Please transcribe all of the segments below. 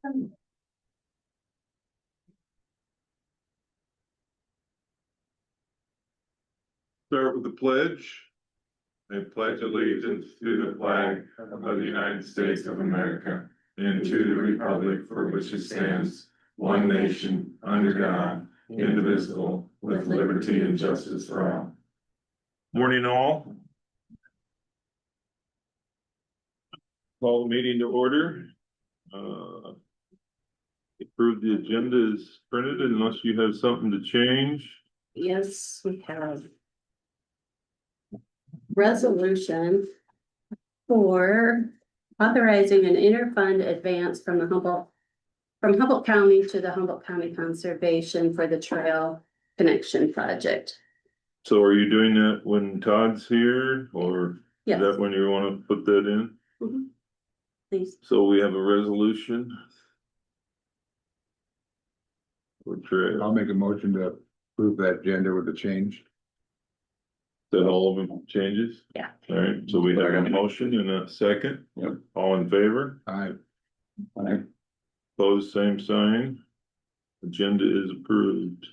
Start with the pledge. I pledge allegiance to the flag of the United States of America and to the republic for which it stands, one nation, under God, indivisible, with liberty and justice for all. Morning all. Call the meeting to order. Approve the agenda is printed unless you have something to change. Yes, we have. Resolution for authorizing an interfund advance from the Humboldt County to the Humboldt County Conservation for the Trail Connection Project. So are you doing that when Todd's here, or Yes. is that when you want to put that in? Mhm. Please. So we have a resolution. I'll make a motion to approve that agenda with the change. That all of them changes? Yeah. All right, so we have a motion and a second. Yep. All in favor? Aye. Opposed, same sign. Agenda is approved.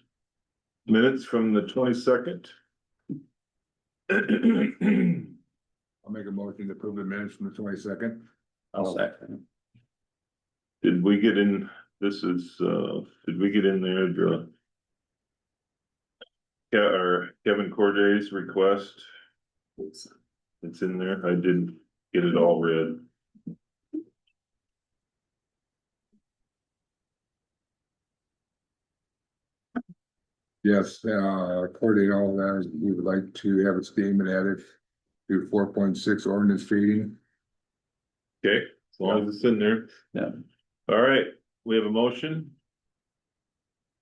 Minutes from the 22nd. I'll make a motion to approve the minutes from the 22nd. I'll second. Did we get in, this is, did we get in there, or Kevin Corday's request? It's in there. I didn't get it all read. Yes, according to all that, we would like to have a statement added to 4.6 ordinance feeding. Okay, as long as it's in there. Yeah. All right, we have a motion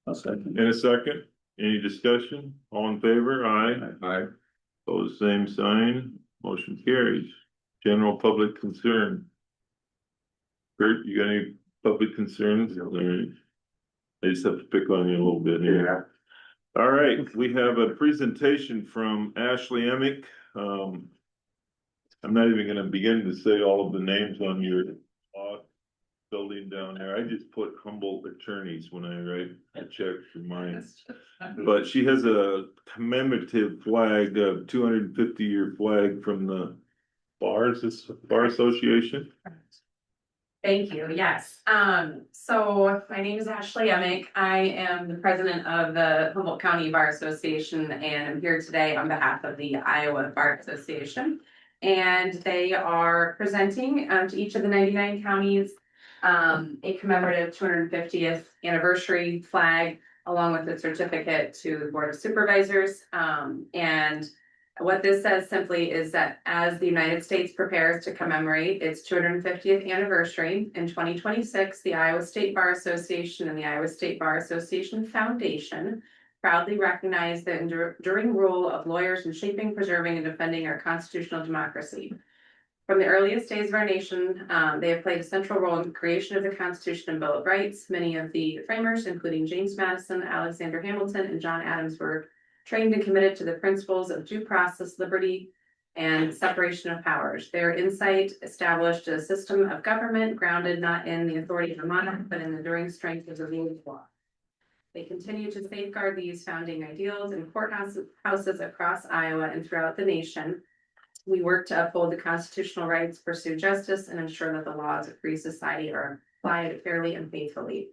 I'll second. and a second. Any discussion? All in favor? Aye. Aye. Opposed, same sign. Motion carries. General public concern. Kurt, you got any public concerns? All right. I just have to pick on you a little bit here. All right, we have a presentation from Ashley Emick. I'm not even gonna begin to say all of the names on your building down there. I just put Humboldt attorneys when I write a check for mine. But she has a commemorative flag, a 250-year flag from the Bar Association. Thank you, yes. So my name is Ashley Emick. I am the president of the Humboldt County Bar Association, and I'm here today on behalf of the Iowa Bar Association. And they are presenting to each of the 99 counties a commemorative 250th anniversary flag, along with a certificate to the Board of Supervisors. And what this says simply is that as the United States prepares to commemorate its 250th anniversary in 2026, the Iowa State Bar Association and the Iowa State Bar Association Foundation proudly recognize the enduring role of lawyers in shaping, preserving, and defending our constitutional democracy. From the earliest days of our nation, they have played a central role in the creation of the Constitution and Bill of Rights. Many of the framers, including James Madison, Alexander Hamilton, and John Adams, were trained and committed to the principles of due process, liberty, and separation of powers. Their insight established a system of government grounded not in the authority of the monarch, but in the enduring strength of the rule of law. They continue to safeguard these founding ideals in courthouses across Iowa and throughout the nation. We work to uphold the constitutional rights, pursue justice, and ensure that the laws of free society are applied fairly and faithfully.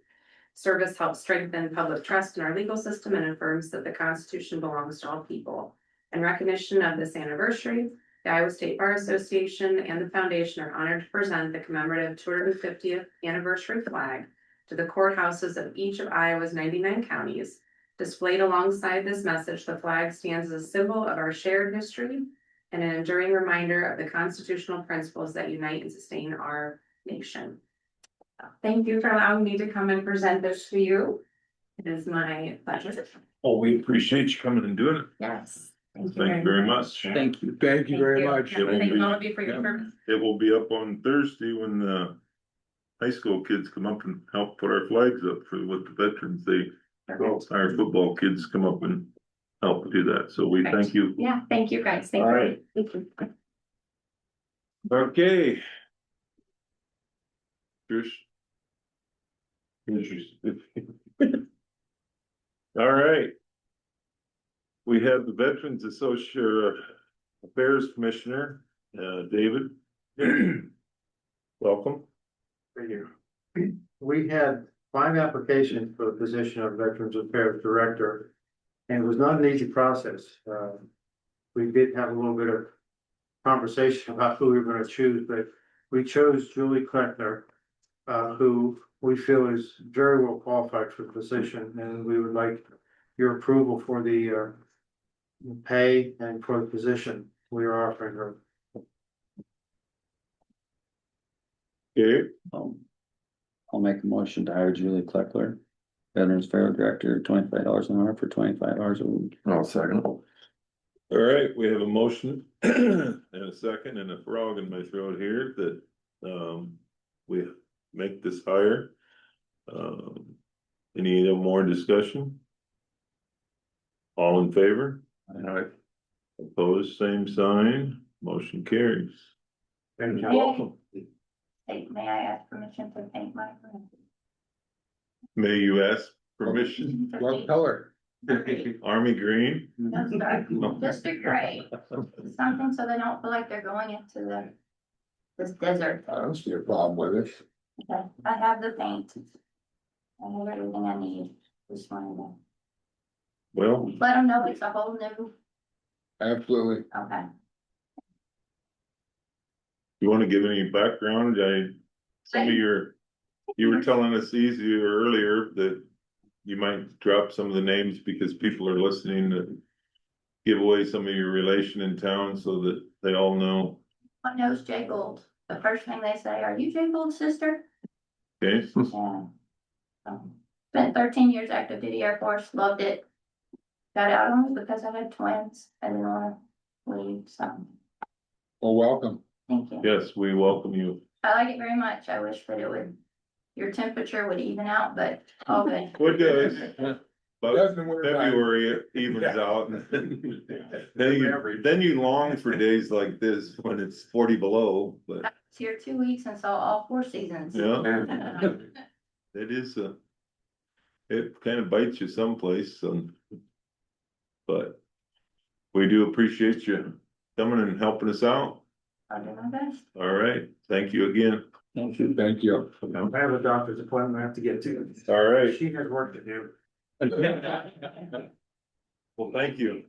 Service helps strengthen public trust in our legal system and affirms that the Constitution belongs to all people. In recognition of this anniversary, the Iowa State Bar Association and the Foundation are honored to present the commemorative 250th anniversary flag to the courthouses of each of Iowa's 99 counties. Displayed alongside this message, the flag stands as a symbol of our shared history and an enduring reminder of the constitutional principles that unite and sustain our nation. Thank you for allowing me to come and present this to you. It is my pleasure. Oh, we appreciate you coming and doing it. Yes. Thank you very much. Thank you. Thank you very much. Thank all of you for your service. It will be up on Thursday when the high school kids come up and help put our flags up with the veterans. Our football kids come up and help do that. So we thank you. Yeah, thank you guys. Thank All you. right. Thank you. Okay. Trish. Interesting. All right. We have the Veterans Association Affairs Commissioner, David. Welcome. Thank you. We had 5 applications for the position of Veterans Affairs Director, and it was not an easy process. We did have a little bit of conversation about who we were gonna choose, but we chose Julie Kleckner, who we feel is very well qualified for the position, and we would like your approval for the pay and for the position we are offering her. Okay, I'll make a motion to hire Julie Kleckler, Veterans Fair Director, $25 an hour for 25 hours a week. I'll second. all right, we have a motion and a second and a frog in my throat here that, we make this hire. Any more discussion? All in favor? Alright. Opposed, same sign, motion carries. Thank you. Welcome. Hey, may I ask permission to paint my room? May you ask permission? What color? Army green? No, sorry, just a gray, something so they don't feel like they're going into this desert. I don't see a problem with it. Okay, I have the paint. I have everything I need, just wanted to Well, let them know it's a whole new, Absolutely. okay. you wanna give any background? Some of you were telling us easier earlier that you might drop some of the names because people are listening to give away some of your relation in town so that they all know. One knows Jay Gold, the first thing they say, are you Jay Gold's sister? Okay, Yeah. Spent 13 years active duty Air Force, loved it. Got out only because I had twins, I didn't wanna leave, so, Well, welcome. thank you. yes, we welcome you. I like it very much. I wish that it would, your temperature would even out, but all good. What does? But That's the winter time. February it evens out. Then you long for days like this when it's 40 below, but I was here 2 weeks and saw all 4 seasons. yeah, it is it kind of bites you someplace, but we do appreciate you coming and helping us out. I'll do my best. All right, thank you again. Thank you. Thank you. I have a doctor's appointment I have to get to. All right, She has work to do. well, thank you.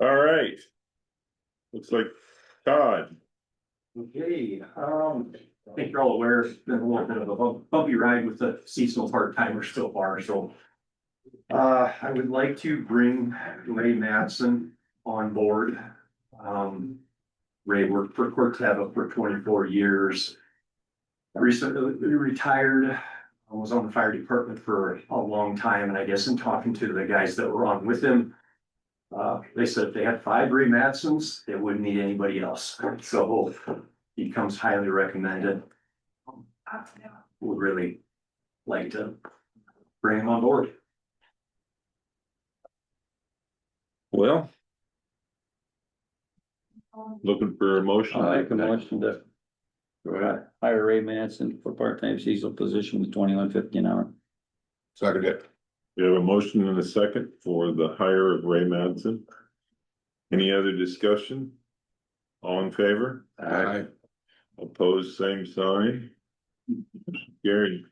All right. Looks like Todd. Okay, I think you're all aware, it's been a little bit of a bumpy ride with the seasonal part-timers so far, so. I would like to bring Ray Matson on board. Ray worked for Corteva for 24 years. Recently retired, was on the fire department for a long time, and I guess in talking to the guys that were on with him. They said if they had 5 Ray Matsons, they wouldn't need anybody else, so he comes highly recommended. Would really like to bring him on board. Well, looking for a motion. I'll make a motion to hire Ray Manson for part-time seasonal position with $21.50 an hour. Second it. We have a motion and a second for the hire of Ray Madsen. Any other discussion? All in favor? Aye. Opposed, same sign. Gary.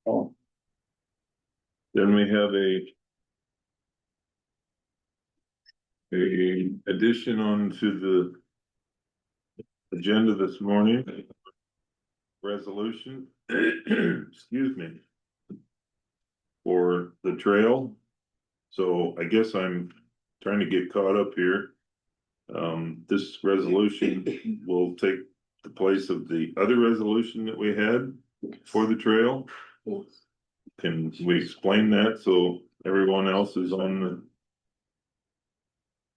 Oh, Then we have a addition onto the agenda this morning. Resolution, excuse me. For the trail. So I guess I'm trying to get caught up here. This resolution will take the place of the other resolution that we had for the trail. Can we explain that so everyone else is on the?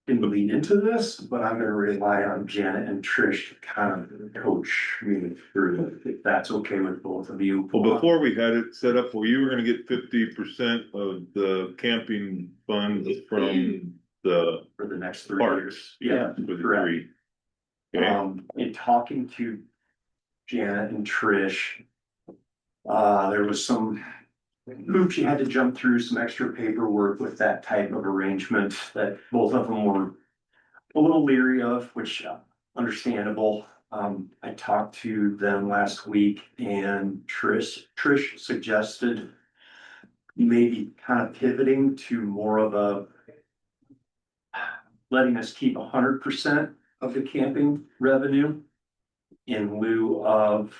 Can lead into this, but I'm gonna rely on Janet and Trish to kind of coach me through it, if that's okay with both of you. Well, before we had it set up where you were gonna get 50% of the camping funds from the For the next 3 parks. years. Yeah, For the correct. 3. Okay, In talking to Janet and Trish, there was some hoops you had to jump through, some extra paperwork with that type of arrangement that both of them were a little leery of, which understandable. I talked to them last week and Trish suggested maybe kind of pivoting to more of a letting us keep 100% of the camping revenue in lieu of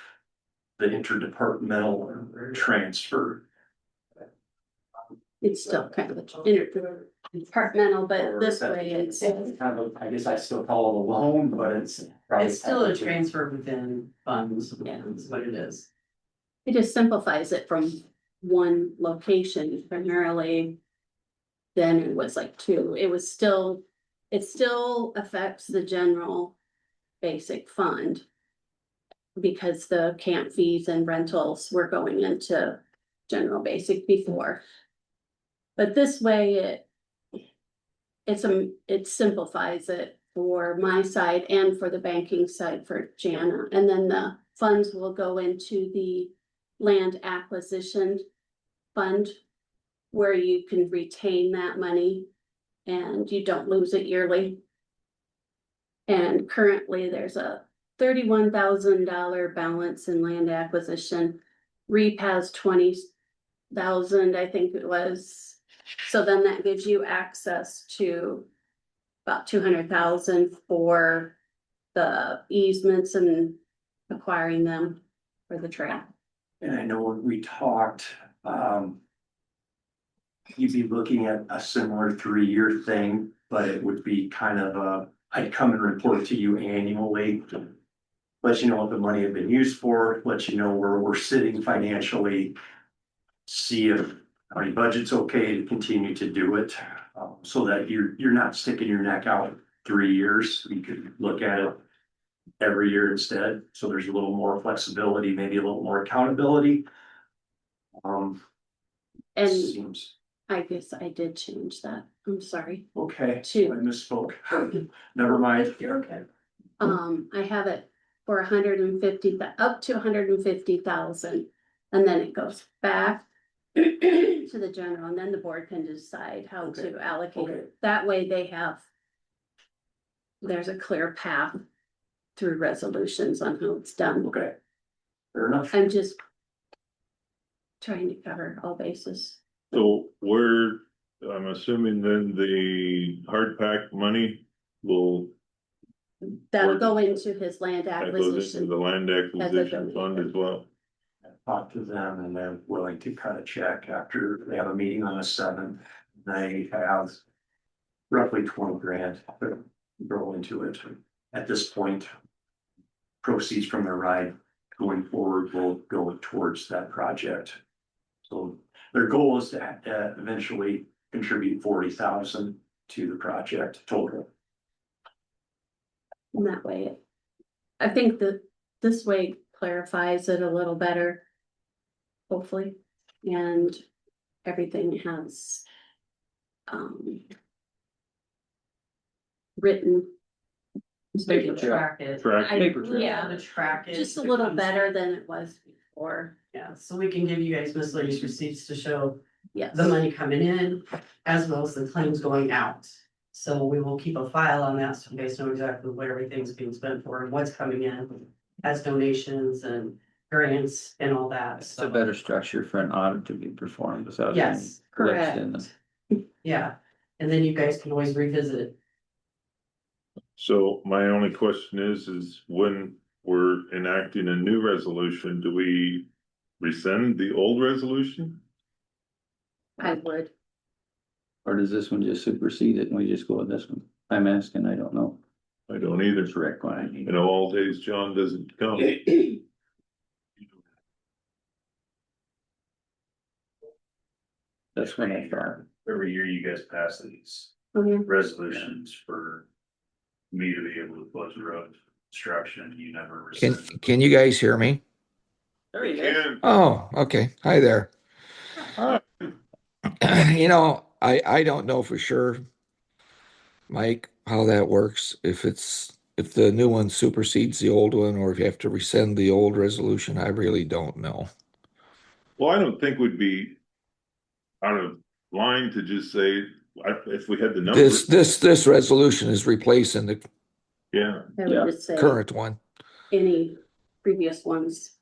the interdepartmental transfer. It's still kind of interdepartmental, but this way it's, Kind of, I guess I still call it a loan, but it's. It's still a transfer within funds, Yeah. is what it is. it just simplifies it from one location primarily. Then it was like two, it still affects the general basic fund. Because the camp fees and rentals were going into general basic before. But this way it simplifies it for my side and for the banking side for Jana. And then the funds will go into the land acquisition fund. Where you can retain that money and you don't lose it yearly. And currently there's a $31,000 balance in land acquisition. REAP has 20,000, I think it was. So then that gives you access to about 200,000 for the easements and acquiring them for the trail. And I know when we talked, you'd be looking at a similar 3-year thing, but it would be kind of I'd come and report to you annually. Let you know what the money had been used for, let you know where we're sitting financially. See if our budget's okay to continue to do it, so that you're not sticking your neck out 3 years. You could look at it every year instead, so there's a little more flexibility, maybe a little more accountability. And Seems, I guess I did change that. I'm sorry. okay, I Two. misspoke. Never mind. You're okay. I have it for 150, up to 150,000. And then it goes back to the general, and then the board can decide how Okay. to allocate Okay. it. That way there's a clear path through resolutions on how it's done. Okay. Fair enough. I'm just trying to cover all bases. so I'm assuming then the hard pack money will, That'll go into his land that goes into acquisition. the land acquisition donation. fund as well. Talk to them and they're willing to cut a check after they have a meeting on the 7th. They have roughly 20 grand to roll into it. At this point, proceeds from their ride going forward will go towards that project. So their goal is to eventually contribute 40,000 to the project total. And that way, I think that this way clarifies it a little better. Hopefully, and everything has. Written. So you can track it. Track. Yeah, To track it. just a little better than it was before, Yeah, so we can give you guys miscellaneous receipts to show yes. the money coming in as well as the claims going out. So we will keep a file on that, so you guys know exactly what everything's being spent for and what's coming in as donations and grants and all that. It's a better structure for an audit to be performed without. any Yes, glitch in the- Yeah, and then you guys can always revisit it. So my only question is when we're enacting a new resolution, do we rescind the old resolution? I would, Or does this one just supersede it and we just go with this one? I'm asking, I don't know. I don't either. Correct what I need. You know, all days John doesn't come. That's what I thought. Every year you guys pass these okay, resolutions for me to be able to close the road construction, you never. Can, rescind. can you guys hear me? There you go. Can. Oh, okay. Hi there. You know, I don't know for sure, Mike, how that works. If it's if the new one supersedes the old one, or if you have to rescind the old resolution, I really don't know. Well, I don't think we'd be out of line to just say, if we had the number. This resolution is replacing the Yeah, I Yeah. would just say current one. any previous ones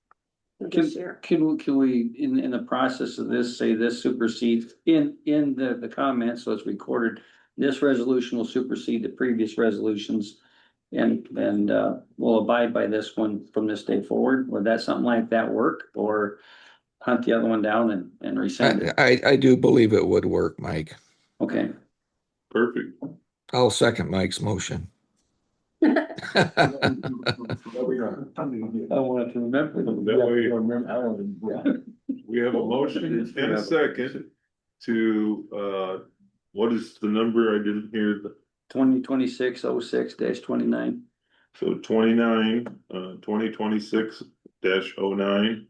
for this year. Can we, in the process of this, say this supersedes in the comments, so it's recorded. This resolution will supersede the previous resolutions. And we'll abide by this one from this day forward. Would that something like that work, or hunt the other one down and rescind it? I do believe it would work, Mike. Okay. perfect. I'll second Mike's motion. I wanted to remember. That way, we have a motion and a second to, what is the number? I didn't hear the, 2026-06-29. so 2026-09.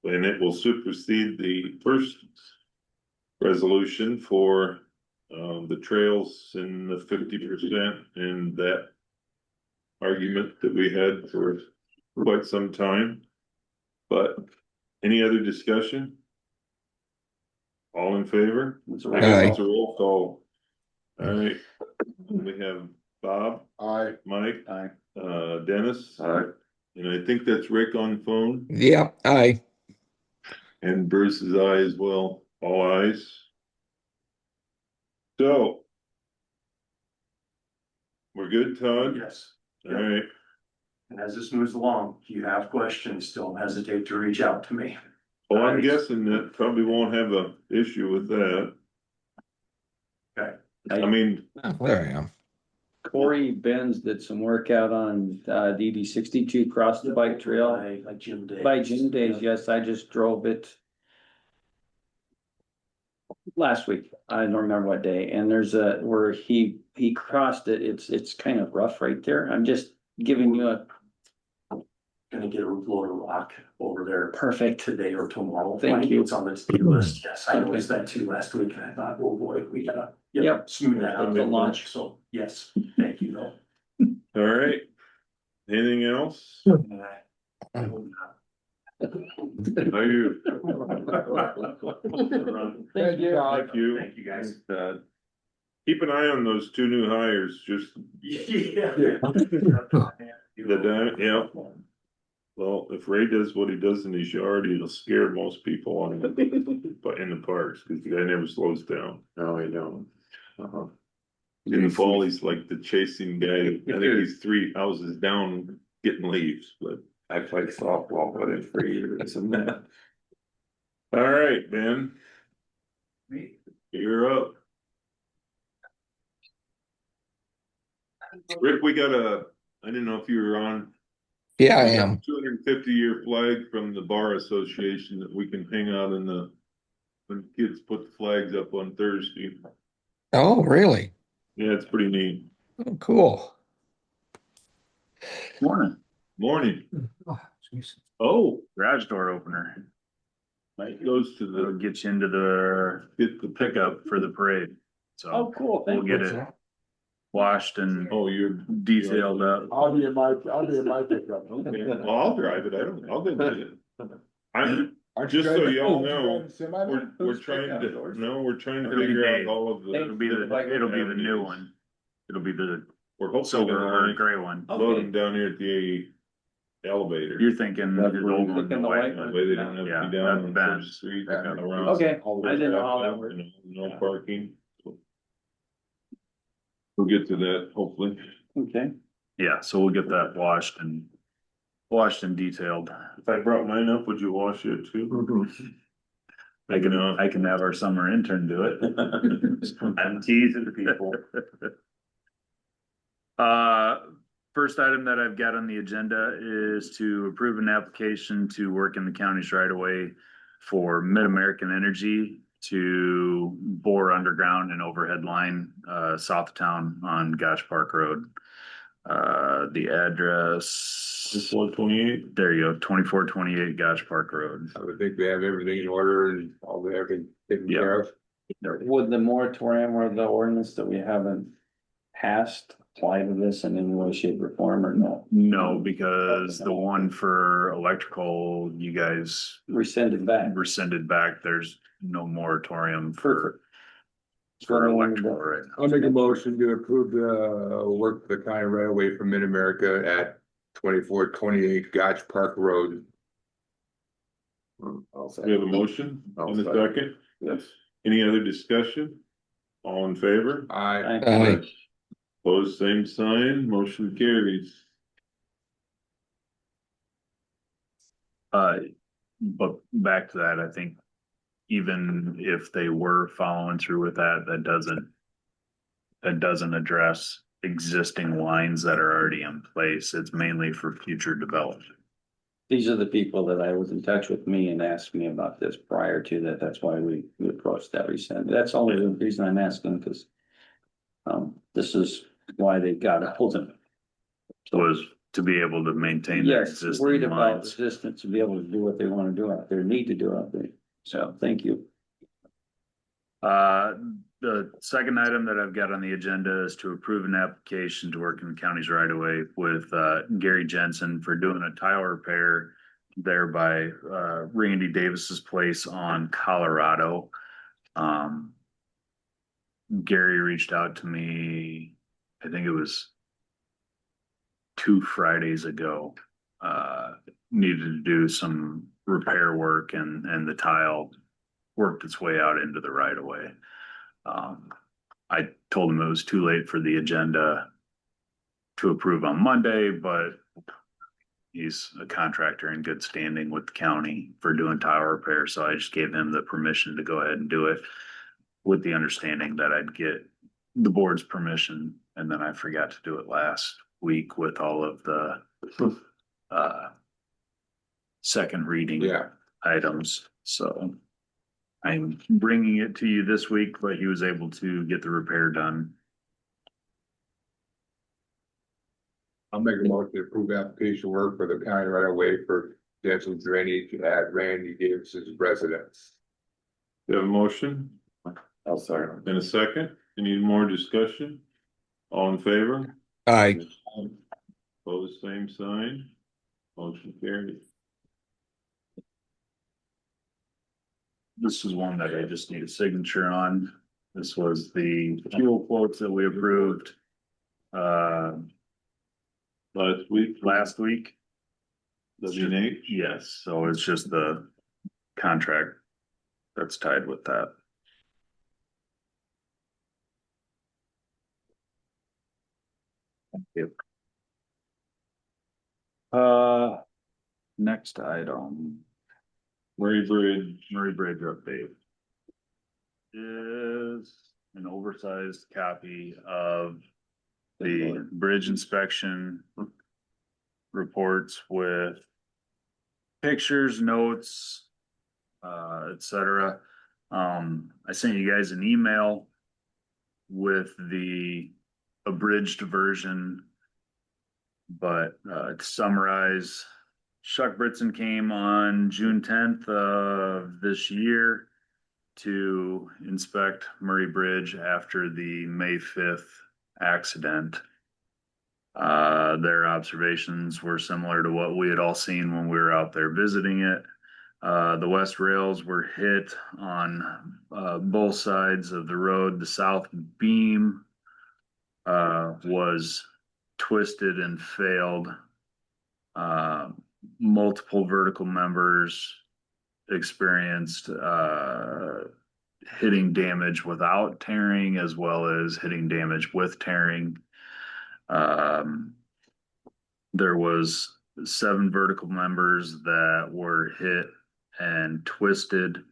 And it will supersede the first resolution for, the trails in the 50% and that argument that we had for quite some time. But any other discussion? All in favor? That's I right. guess it's a roll call. All right, we have Bob, Aye. Mike, Aye. Dennis. Aye. And I think that's Rick on phone, Yeah, aye. and Bruce is aye as well, all ayes. So. We're good, Todd? Yes. All right, And as this moves along, if you have questions, don't hesitate to reach out to me. well, I'm guessing that probably won't have a issue with that. Okay. I mean, Oh, there I am. Corey Benz did some work out on DD 62 across the bike trail. By Jim Day. By Jim Days, yes, I just drove it last week. I don't remember what day, and there's a where he crossed it. It's kind of rough right there. I'm just giving you a Gonna get a load of rock over there perfect. today or tomorrow. Thank you. It's on the to-do list. Yes, I noticed that too last week and I thought, oh boy, we gotta. Yep. Smooth that out. The launch. So, yes, thank you though. all right, anything else? I hope not. Are you? Thank you. Thank you. Thank you, guys. Keep an eye on those two new hires, just Yeah. yeah. Well, if Ray does what he does in his yard, it'll scare most people on but in the parks, because the guy never slows down. No, I don't. In the fall, he's like the chasing guy. I think he's 3 houses down getting leaves, but I played softball with him for years and that. All right, Ben. You're up. Rick, we got I didn't know if you were on. Yeah, I am. 250-year flag from the Bar Association that we can hang out when kids put the flags up on Thursday. Oh, really? Yeah, it's pretty neat. Oh, cool. Morning. Morning. Oh, jeez. Oh, Garage door opener. Mike goes to It'll the, get you into the get the pickup for the parade. Oh, So cool. we'll Thank get you. it washed and Oh, you're. detailed up. I'll be in my pickup. Okay, well, I'll drive it. I'll go get it. I'm, Aren't you just so driving- y'all aren't you know, driving semi then? we're trying to, no, we're trying to It'll be figure out Dave. all of the. It'll be the new one. It'll be the We're hoping silver or to gray one. load them down here at the elevator. You're thinking the That's old where you're one, the thinking the white white That one. way they don't have to Yeah, be down on that's First Street, Yeah. around. Okay, I didn't know how that You worked. know, no parking. We'll get to that, hopefully. Okay. Yeah, so we'll get that washed and detailed. If I brought mine up, would you wash it too? I can have our summer intern do it. I'm teasing people. First item that I've got on the agenda is to approve an application to work in the county's right of way for Mid-American Energy to bore underground and overhead line, south of town on Gosh Park Road. The address, 428. there you go, 2428 Gosh Park Road. I would think we have everything in order and all the everything taken care of. Would the moratorium or the ordinance that we haven't passed apply to this in any way, shape or form or no? No, because the one for electrical, you guys Rescinded back. rescinded back. There's no moratorium Perfect. for So I wanted electrical to- right now. I'll make a motion to approve the work of the county right away from Mid-America at 2428 Gotch Park Road. We have a motion I'll in a second. second. Yes. Any other discussion? All in favor? Aye. Aye. Opposed, same sign, motion carries. But back to that, I think even if they were following through with that, that doesn't address existing lines that are already in place. It's mainly for future development. These are the people that I was in touch with me and asked me about this prior to that. That's why we approached that rescind. That's only the reason I'm asking, because this is why they got a hold of it. Was to be able to maintain their Yes, worried existing about lines. resistance to be able to do what they want to do out there, need to do out there. So, thank you. The second item that I've got on the agenda is to approve an application to work in the county's right of way with Gary Jensen for doing a tile repair there by Randy Davis's place on Colorado. Gary reached out to me, I think it was 2 Fridays ago. Needed to do some repair work and the tile worked its way out into the right of way. I told him it was too late for the agenda to approve on Monday, but he's a contractor in good standing with the county for doing tile repair, so I just gave him the permission to go ahead and do it with the understanding that I'd get the board's permission, and then I forgot to do it last week with all of the second reading Yeah. items, so I'm bringing it to you this week, but he was able to get the repair done. I'll make a motion to approve application work for the county right away for dental drainage at Randy Davis's residence. We have a motion I'll second. in a second. Any more discussion? All in favor? Aye. Opposed, same sign. Motion carries. This is one that I just need a signature on. This was the fuel quotes that we approved Last week. last week. W&H. Yes, so it's just the contract that's tied with that. Thank you. Next item. Murray Bridge update. Is an oversized copy of the bridge inspection reports with pictures, notes, etc. I sent you guys an email with the abridged version, but to summarize, Chuck Britson came on June 10th of this year to inspect Murray Bridge after the May 5th accident. Their observations were similar to what we had all seen when we were out there visiting it. The west rails were hit on both sides of the road. The south beam was twisted and failed. Multiple vertical members experienced hitting damage without tearing, as well as hitting damage with tearing. There was 7 vertical members that were hit and twisted.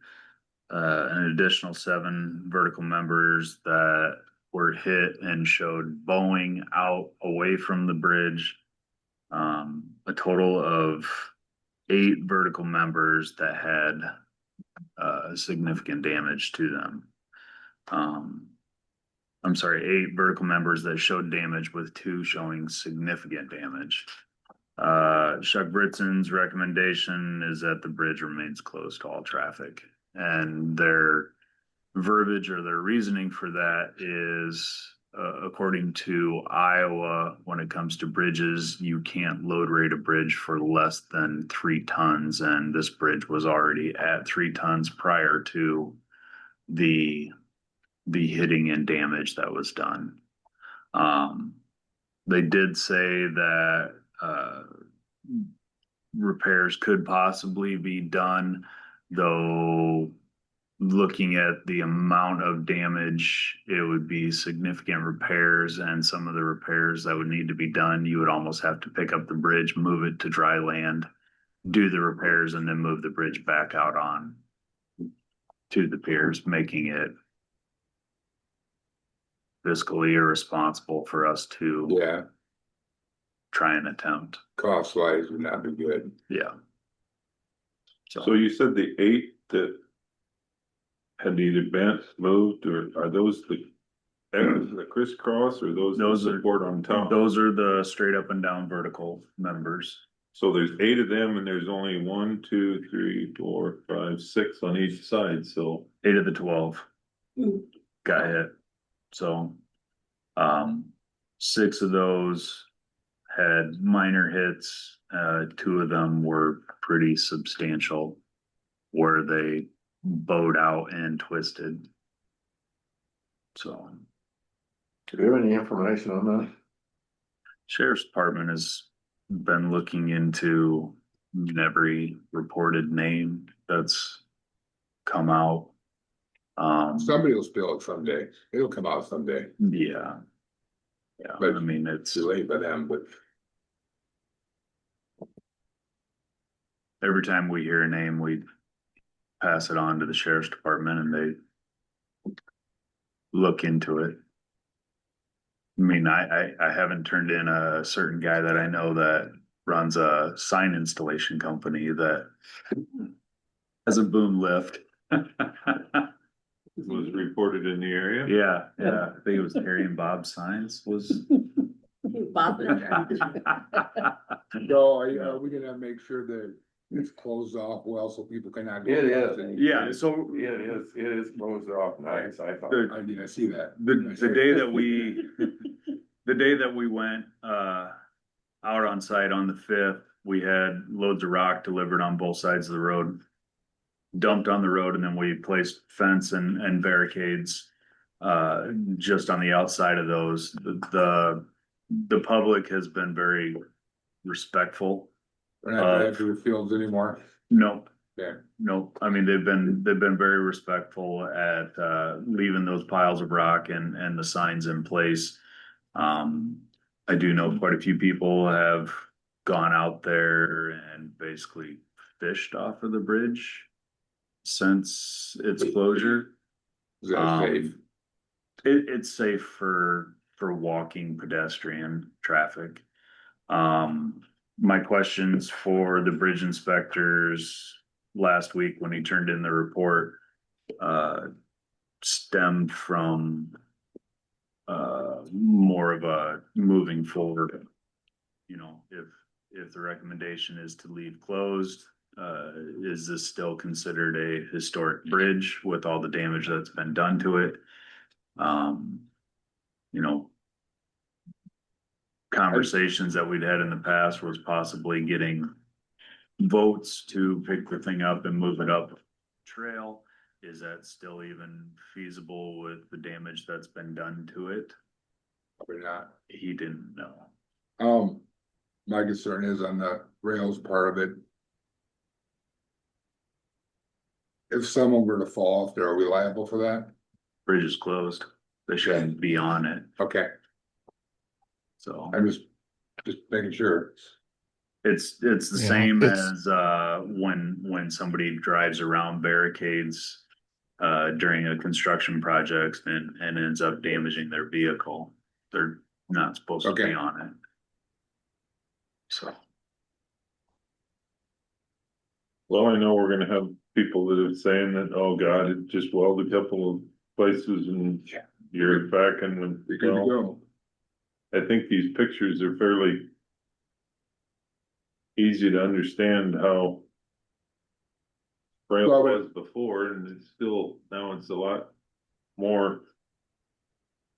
An additional 7 vertical members that were hit and showed bowing out away from the bridge. A total of 8 vertical members that had significant damage to them. I'm sorry, 8 vertical members that showed damage, with 2 showing significant damage. Chuck Britson's recommendation is that the bridge remains closed to all traffic, and their verbiage or their reasoning for that is according to Iowa, when it comes to bridges, you can't load rate a bridge for less than 3 tons, and this bridge was already at 3 tons prior to the hitting and damage that was done. They did say that repairs could possibly be done, though looking at the amount of damage, it would be significant repairs, and some of the repairs that would need to be done, you would almost have to pick up the bridge, move it to dry land, do the repairs, and then move the bridge back out on to the piers, making it fiscally irresponsible for us to Yeah, try and attempt. cost wise would not be good. Yeah. So you said the 8 that had either bent, moved, or are those the crisscross, or those Those the are- support on top? Those are the straight up and down vertical members. So there's 8 of them, and there's only 1, 2, 3, 4, 5, 6 on each side, so. 8 of the 12 Hmm. got hit. So, 6 of those had minor hits. 2 of them were pretty substantial, where they bowed out and twisted. So, Do you have any information on that? Sheriff's Department has been looking into every reported name that's come out. Somebody will spill it someday. It'll come out someday. Yeah. Yeah, But I mean, it's Too late by them, but every time we hear a name, we pass it on to the sheriff's department and they look into it. I mean, I haven't turned in a certain guy that I know that runs a sign installation company that has a boom lift. Was reported in the area. Yeah, I think it was Harry and Bob Signs was. Bob. no, are we gonna make sure that it's closed off well so people cannot? go It across is. it? Yeah, so It is closed off nice, I thought. I mean, I see that. the day that we went out on site on the 5th, we had loads of rock delivered on both sides of the road, dumped on the road, and then we placed fence and barricades just on the outside of those. The public has been very respectful. We're not gonna do fields anymore. Nope. Yeah. Nope. I mean, they've been very respectful at leaving those piles of rock and the signs in place. I do know quite a few people have gone out there and basically fished off of the bridge since its closure. Is that safe? It's safe for walking pedestrian traffic. My questions for the bridge inspectors last week when he turned in the report stemmed from more of a moving forward. You know, if the recommendation is to leave closed, is this still considered a historic bridge with all the damage that's been done to it? You know, conversations that we'd had in the past was possibly getting votes to pick the thing up and move it up trail. Is that still even feasible with the damage that's been done to it? Probably not. He didn't know. My concern is on the rails part of it. If someone were to fall off there, are we liable for that? Bridge is closed. They shouldn't be on it, Okay, so. I'm just making sure. It's the Yeah, same it's- as when somebody drives around barricades during a construction project and ends up damaging their vehicle. They're not supposed to be Okay. on it. So, Well, I know we're gonna have people that are saying that, oh God, it just welded a couple of places and you're back in the. You're good to go. I think these pictures are fairly easy to understand how frail Well, it was before, and it's still, now it's a lot more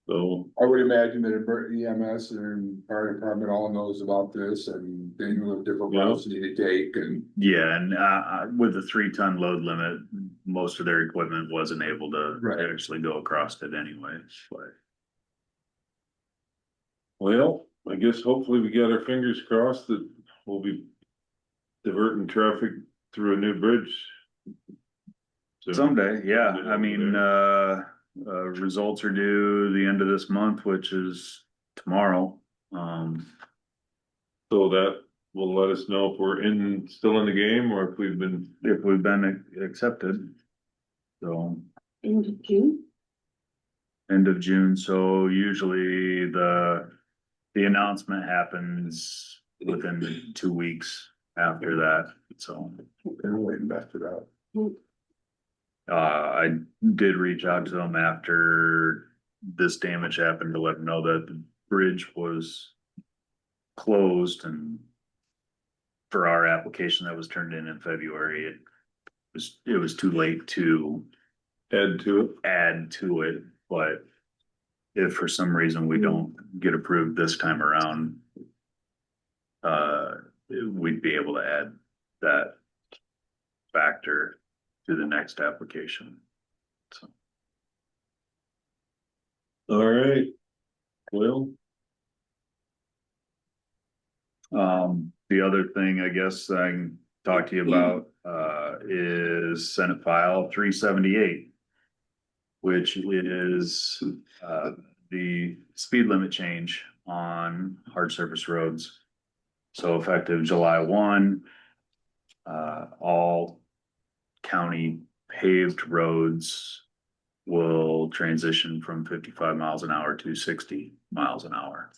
So, I would imagine that EMS and fire department all knows about this and they know the different routes they need to take and. Yeah, and with the 3-ton load limit, most of their equipment wasn't able to Right. actually go across it anyway, but. well, I guess hopefully we got our fingers crossed that we'll be diverting traffic through a new bridge. soon. Someday, yeah, I mean, results are due the end of this month, which is tomorrow. So that will let us know if we're still in the game or if we've been, Accepted. So, End of June. end of June, so usually the announcement happens within 2 weeks after that, so. They're waiting after that. I did reach out to them after this damage happened to let them know that the bridge was closed, and for our application that was turned in February, it was too late to add to it. But if for some reason we don't get approved this time around, we'd be able to add that factor to the next application. So. All right, well. The other thing I guess I can talk to you about, is Senate File 378. Which is, the speed limit change on hard surface roads. So effective July 1, all county paved roads will transition from 55 miles an hour to 60 miles an hour.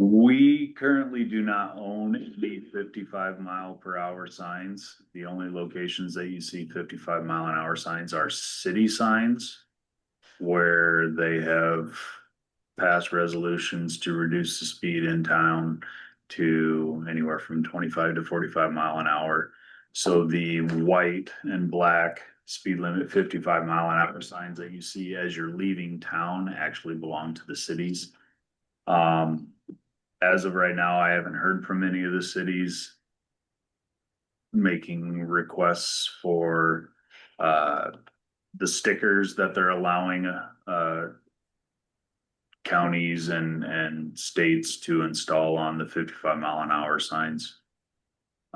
We currently do not own any 55-mile-per-hour signs. The only locations that you see 55-mile-an-hour signs are city signs, where they have passed resolutions to reduce the speed in town to anywhere from 25 to 45 mile an hour. So the white and black speed limit 55-mile-an-hour signs that you see as you're leaving town actually belong to the cities. As of right now, I haven't heard from any of the cities making requests for the stickers that they're allowing counties and states to install on the 55-mile-an-hour signs.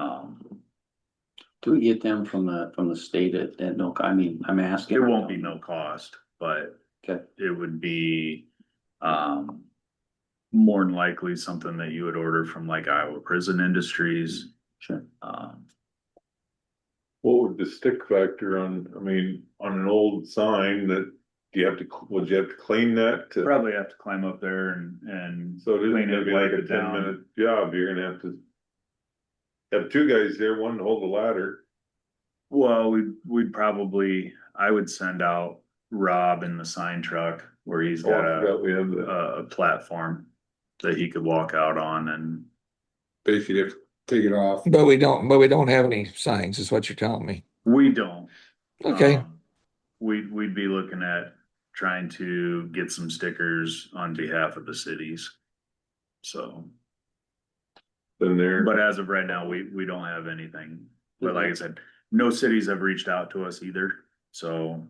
Do we get them from the state at no, I mean, I'm asking. It won't be no cost, but Okay. it would be more than likely something that you would order from like Iowa Prison Industries. Sure. What would the stick factor on an old sign that, would you have to clean that to? Probably have to climb up there and So it isn't clean gonna it, be like wipe a it down. 10-minute job, you're gonna have to. Have two guys there, one to hold the ladder. Well, we'd probably, I would send out Rob in the sign truck where he's got I forgot we have that. a platform that he could walk out on and. Basically, have to take it off. But we don't have any signs, is what you're telling me. We don't. Okay. We'd be looking at trying to get some stickers on behalf of the cities. So, Then there, but as of right now, we don't have anything. But like I said, no cities have reached out to us either, so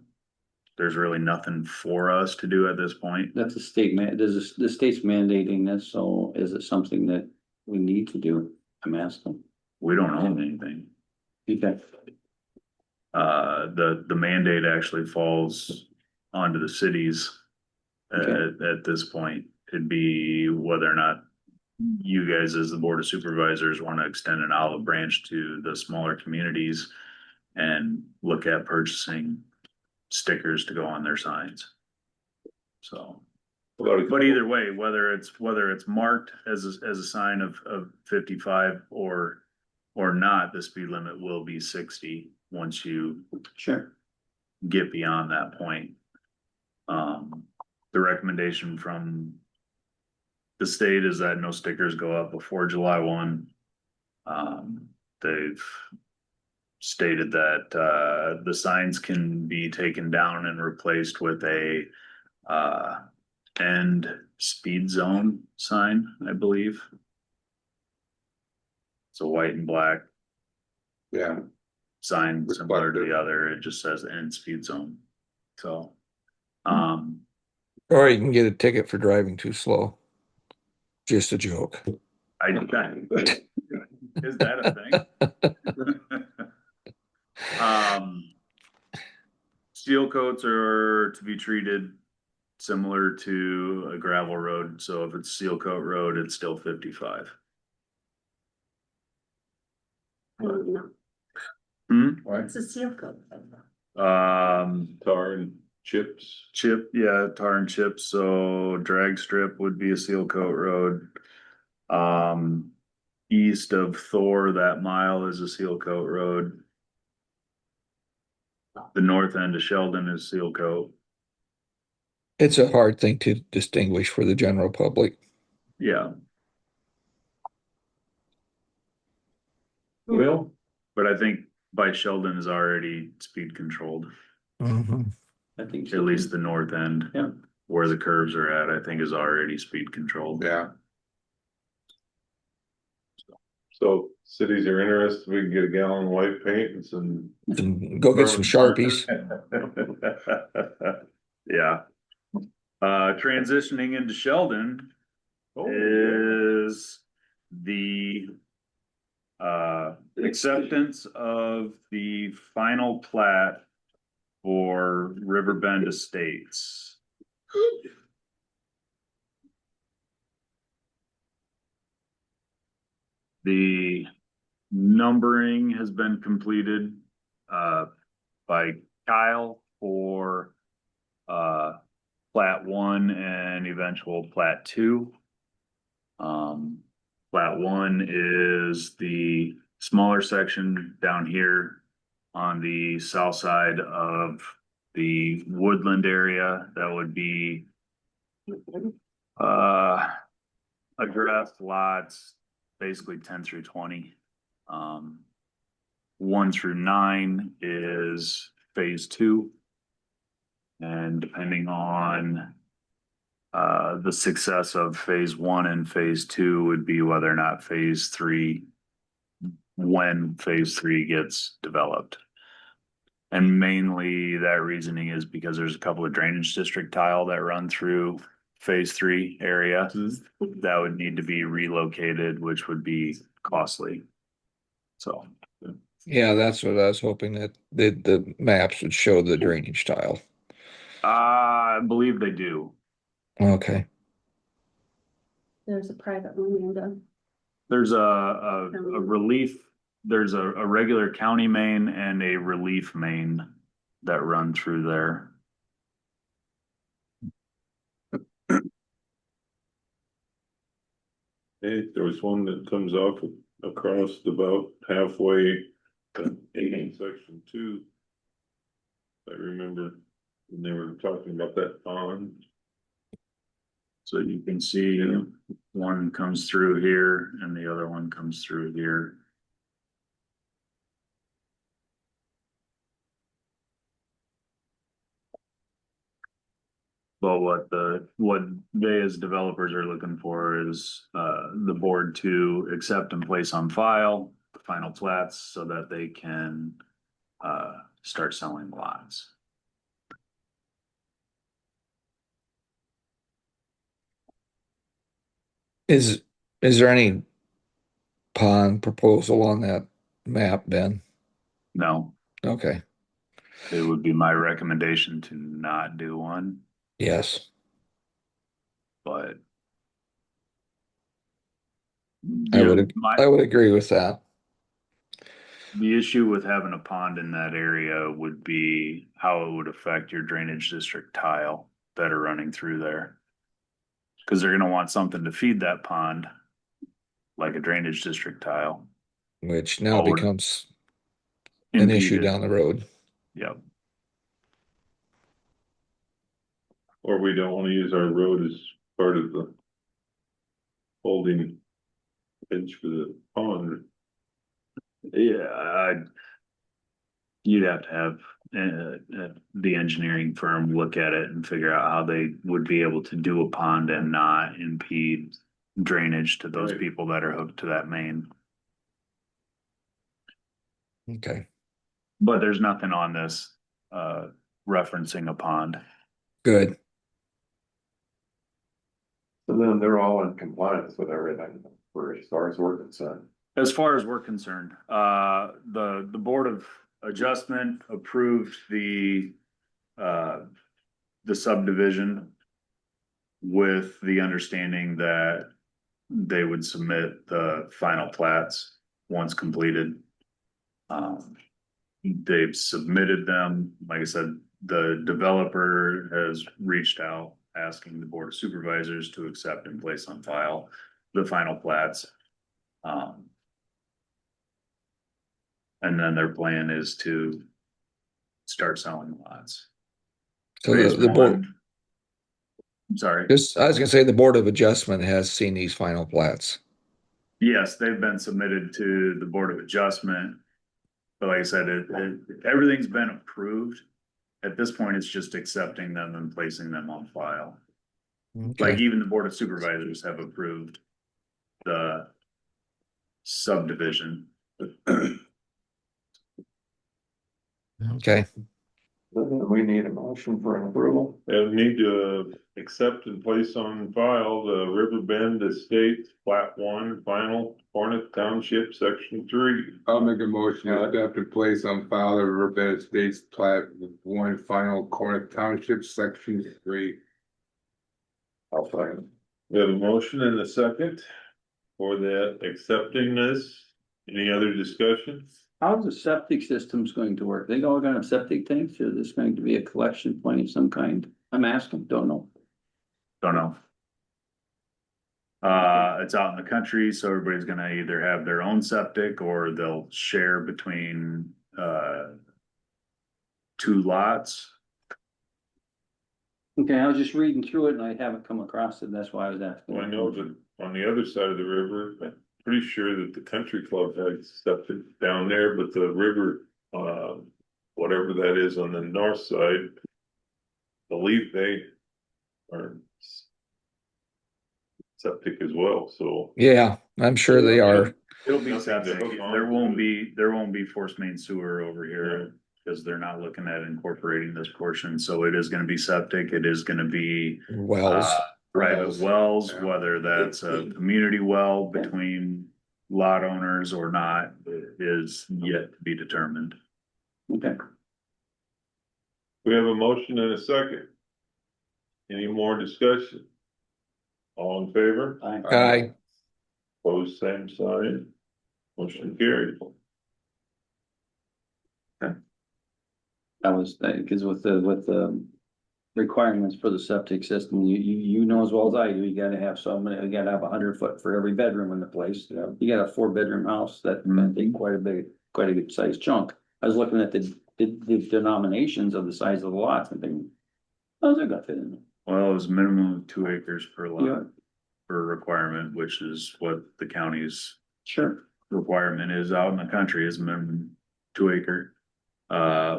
there's really nothing for us to do at this point. That's a state the state's mandating this, so is it something that we need to do? I'm asking. We don't own anything. Okay. The mandate actually falls onto the cities. At this point, it'd be whether or not you guys as the Board of Supervisors want to extend an olive branch to the smaller communities and look at purchasing stickers to go on their signs. So, but either way, whether it's marked as a sign of 55 or not, the speed limit will be 60 once you Sure. get beyond that point. The recommendation from the state is that no stickers go up before July 1. They've stated that, the signs can be taken down and replaced with a, end speed zone sign, I believe. It's a white and black Yeah, sign similar to the Reflective. other, it just says end speed zone. So, Or you can get a ticket for driving too slow. Just a joke. is that a thing? Steel coats are to be treated similar to a gravel road, so if it's seal coat road, it's still 55. I don't know. right? It's a seal coat. Tar and chips. Chip, yeah, tar and chips, so drag strip would be a seal coat road. East of Thor, that mile is a seal coat road. The north end of Sheldon is seal coat. It's a hard thing to distinguish for the general public. Yeah, Well, but I think by Sheldon is already speed controlled, Mhm. I think at so. least the north end. Yeah. Where the curves are at, I think is already speed controlled. Yeah, so cities are interested, we can get a gallon of white paint and some. Go get some Sharpies. Yeah. Transitioning into Sheldon Oh, is the acceptance of the final plat for Riverbend Estates. The numbering has been completed by Kyle for plat 1 and eventual plat 2. Plat 1 is the smaller section down here on the south side of the woodland area. That would be addressed lots basically 10 through 20. 1 through 9 is phase 2. And depending on the success of phase 1 and phase 2 would be whether or not phase 3, when phase 3 gets developed. And mainly that reasoning is because there's a couple of drainage district tile that run through phase 3 area that would need to be relocated, which would be costly. So. Yeah, that's what I was hoping, that the maps would show the drainage tile. I believe they do. Okay. There's a private one in the. There's a relief, there's a regular county main and a relief main that run through there. hey, there was one that comes off across about halfway in section 2. I remember when they were talking about that pond. So you can see one comes through here and the other one comes through here. But what they as developers are looking for is the board to accept and place on file the final plats so that they can start selling lots. Is there any pond proposal on that map, Ben? No, Okay. it would be my recommendation to not do one, Yes. but. I would agree with that. The issue with having a pond in that area would be how it would affect your drainage district tile that are running through there. Cause they're gonna want something to feed that pond, like a drainage district tile. Which now Or becomes an issue impeded. down the road. Yep. Or we don't wanna use our road as part of the holding edge for the pond. Yeah, You'd have to have the engineering firm look at it and figure out how they would be able to do a pond and not impede drainage to those Right. people that are hooked to that main. Okay, But there's nothing on this referencing a pond. good. So then they're all in compliance with everything for as far as we're concerned. As far as we're concerned, the Board of Adjustment approved the subdivision with the understanding that they would submit the final plats once completed. They've submitted them. Like I said, the developer has reached out asking the Board of Supervisors to accept and place on file the final plats. And then their plan is to start selling lots. So Phase the board, one- I'm sorry. I was gonna say the Board of Adjustment has seen these final plats. Yes, they've been submitted to the Board of Adjustment. But like I said, everything's been approved. At this point, it's just accepting them and placing them on file. Like Okay, even the Board of Supervisors have approved the subdivision. okay. We need a motion for an approval. And need to accept and place on file the River Bend Estates Plat 1 Final Hornet Township Section 3. I'll make a motion to accept and place on file the Riverbed Estates Plat 1 Final Corner Township Section 3. I'll second. We have a motion and a second for that accepting this. Any other discussion? How's the septic systems going to work? They all gonna have septic tanks, or is this going to be a collection point of some kind? I'm asking, don't know. Don't know. It's out in the country, so everybody's gonna either have their own septic or they'll share between two lots. Okay, I was just reading through it and I haven't come across it, that's why I was asking. Well, I know that on the other side of the river, I'm pretty sure that the country club has septic down there, but the river, whatever that is on the north side, believe they are septic as well, so. Yeah, I'm sure they are. It'll be Nothing to septic. hook on There to. won't be force main sewer over here. Because they're not looking at incorporating this portion, so it is gonna be septic, it is gonna be Wells. private wells, Yeah. whether that's a community well between lot owners or not, is yet to be determined. Okay, We have a motion and a second. Any more discussion? All in favor? Aye. Opposed, same sign. Motion carried. that was, because with the requirements for the septic system, you know as well as I do, you gotta have you gotta have 100 foot for every bedroom in the place. You got a 4 bedroom house, that's gonna take quite a good sized chunk. I was looking at the denominations of the size of the lots and thinking, how's it gonna fit in there? Well, it was minimum of 2 acres per Yeah. lot per requirement, which is what the county's Sure. requirement is out in the country is minimum 2 acre.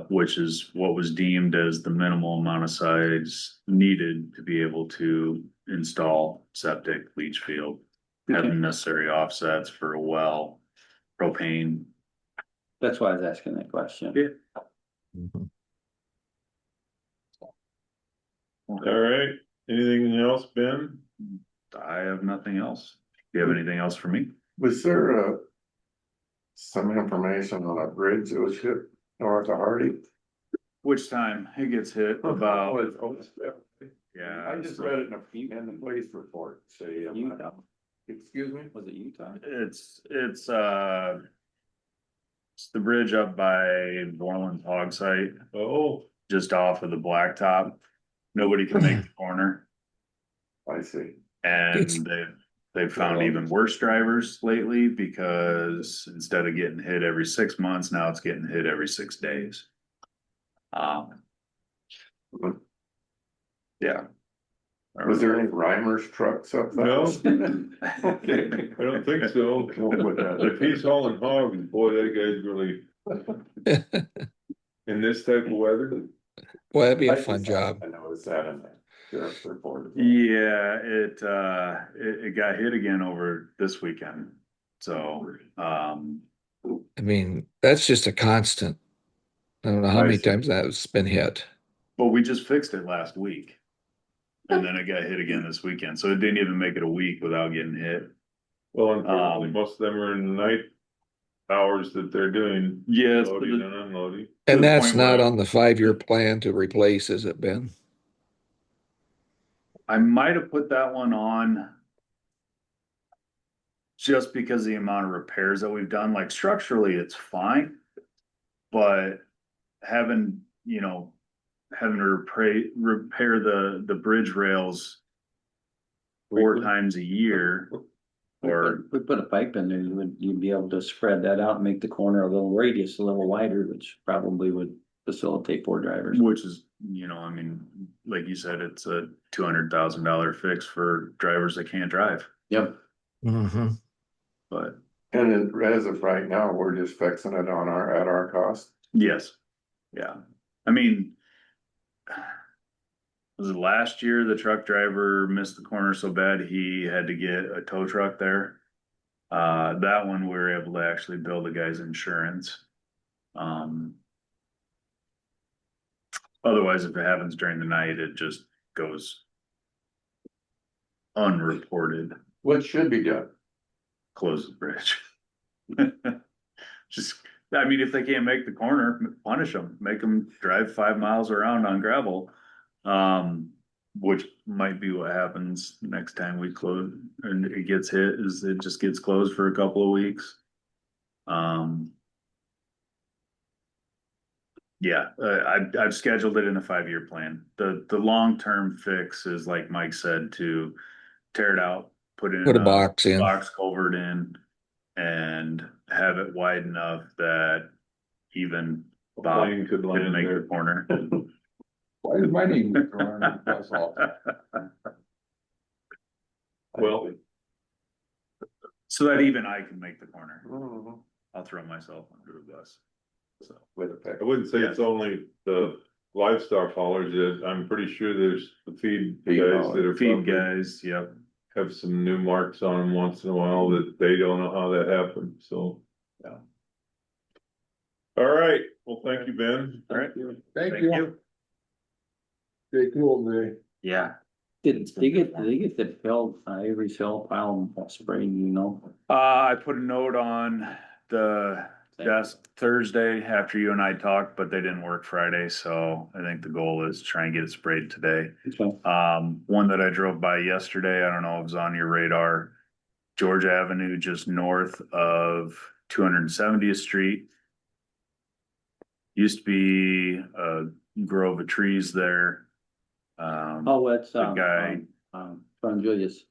Which is what was deemed as the minimal amount of size needed to be able to install septic, leach field. Having necessary offsets for a well, propane. That's why I was asking that question. Yeah. Mhm. All right, anything else, Ben? I have nothing else. Do you have anything else for me? Was there some information on a bridge that was hit north of Hardy? Which time it gets hit about, yeah. I just read it in the police report, say. Utah. Excuse me? Was it Utah? It's the bridge up by Borland's hog site, Oh, just off of the blacktop. Nobody can make the corner. I see. And It's- they've found even worse drivers lately because instead of getting hit every 6 months, now it's getting hit every 6 days. Yeah. Was there any Reimer's trucks up there? No. Okay. I don't think so. We'll put that. If he's hauling hogs, boy, that guy's really, In this type of weather? Well, that'd be a I fun just- job. I noticed that in the sheriff's report. Yeah, it got hit again over this weekend. So, I mean, that's just a constant. I don't know how I many see. times that's been hit. but we just fixed it last week. And then it got hit again this weekend. So it didn't even make it a week without getting hit. Well, unfortunately, most of them are in the night hours that they're doing Yes, loading and unloading. the And that's point where not I- on the 5-year plan to replace, has it been? I might have put that one on just because of the amount of repairs that we've done, like structurally, it's fine. But having, having to repair the bridge rails 4 times a year, or, We put a pipe in there, you'd be able to spread that out and make the corner a little radius a little wider, which probably would facilitate 4 drivers. which is, I mean, like you said, it's a $200,000 fix for drivers that can't drive, Yep. Mm-hmm. but And as of right now, we're just fixing it at our cost. yes, yeah. I mean, was it last year the truck driver missed the corner so bad he had to get a tow truck there? That one we were able to actually bill the guy's insurance. Otherwise, if it happens during the night, it just goes unreported, What should be done? close the bridge. Just, I mean, if they can't make the corner, punish them, make them drive 5 miles around on gravel. Which might be what happens next time we close and it gets hit, is it just gets closed for a couple of weeks. Yeah, I've scheduled it in a 5-year plan. The long-term fix is, like Mike said, to tear it out, put Put a box in. box culvert in, and have it wide enough that even Bob Plane could could land make there. the corner. Why is my name drawn on the bus all? Well, So that even I can make the corner. Mhm. I'll throw myself under the bus. So, With a pick. I wouldn't say it's only the livestock haulers, I'm pretty sure there's the feed Feed guys that are feed probably guys, yep. have some new marks on them once in a while that they don't know how that happened, so. Yeah. All right, well, thank you, Ben. All right. Thank you. Stay cool today. Yeah. Did they get the hill, Avery's Hill pile spraying, I put a note on the desk Thursday after you and I talked, but they didn't work Friday, so I think the goal is to try and get it sprayed today. One that I drove by yesterday, I don't know if it was on your radar. George Avenue, just north of 270th Street. Used to be a grove of trees there. Oh, it's, The guy- Ron Julius.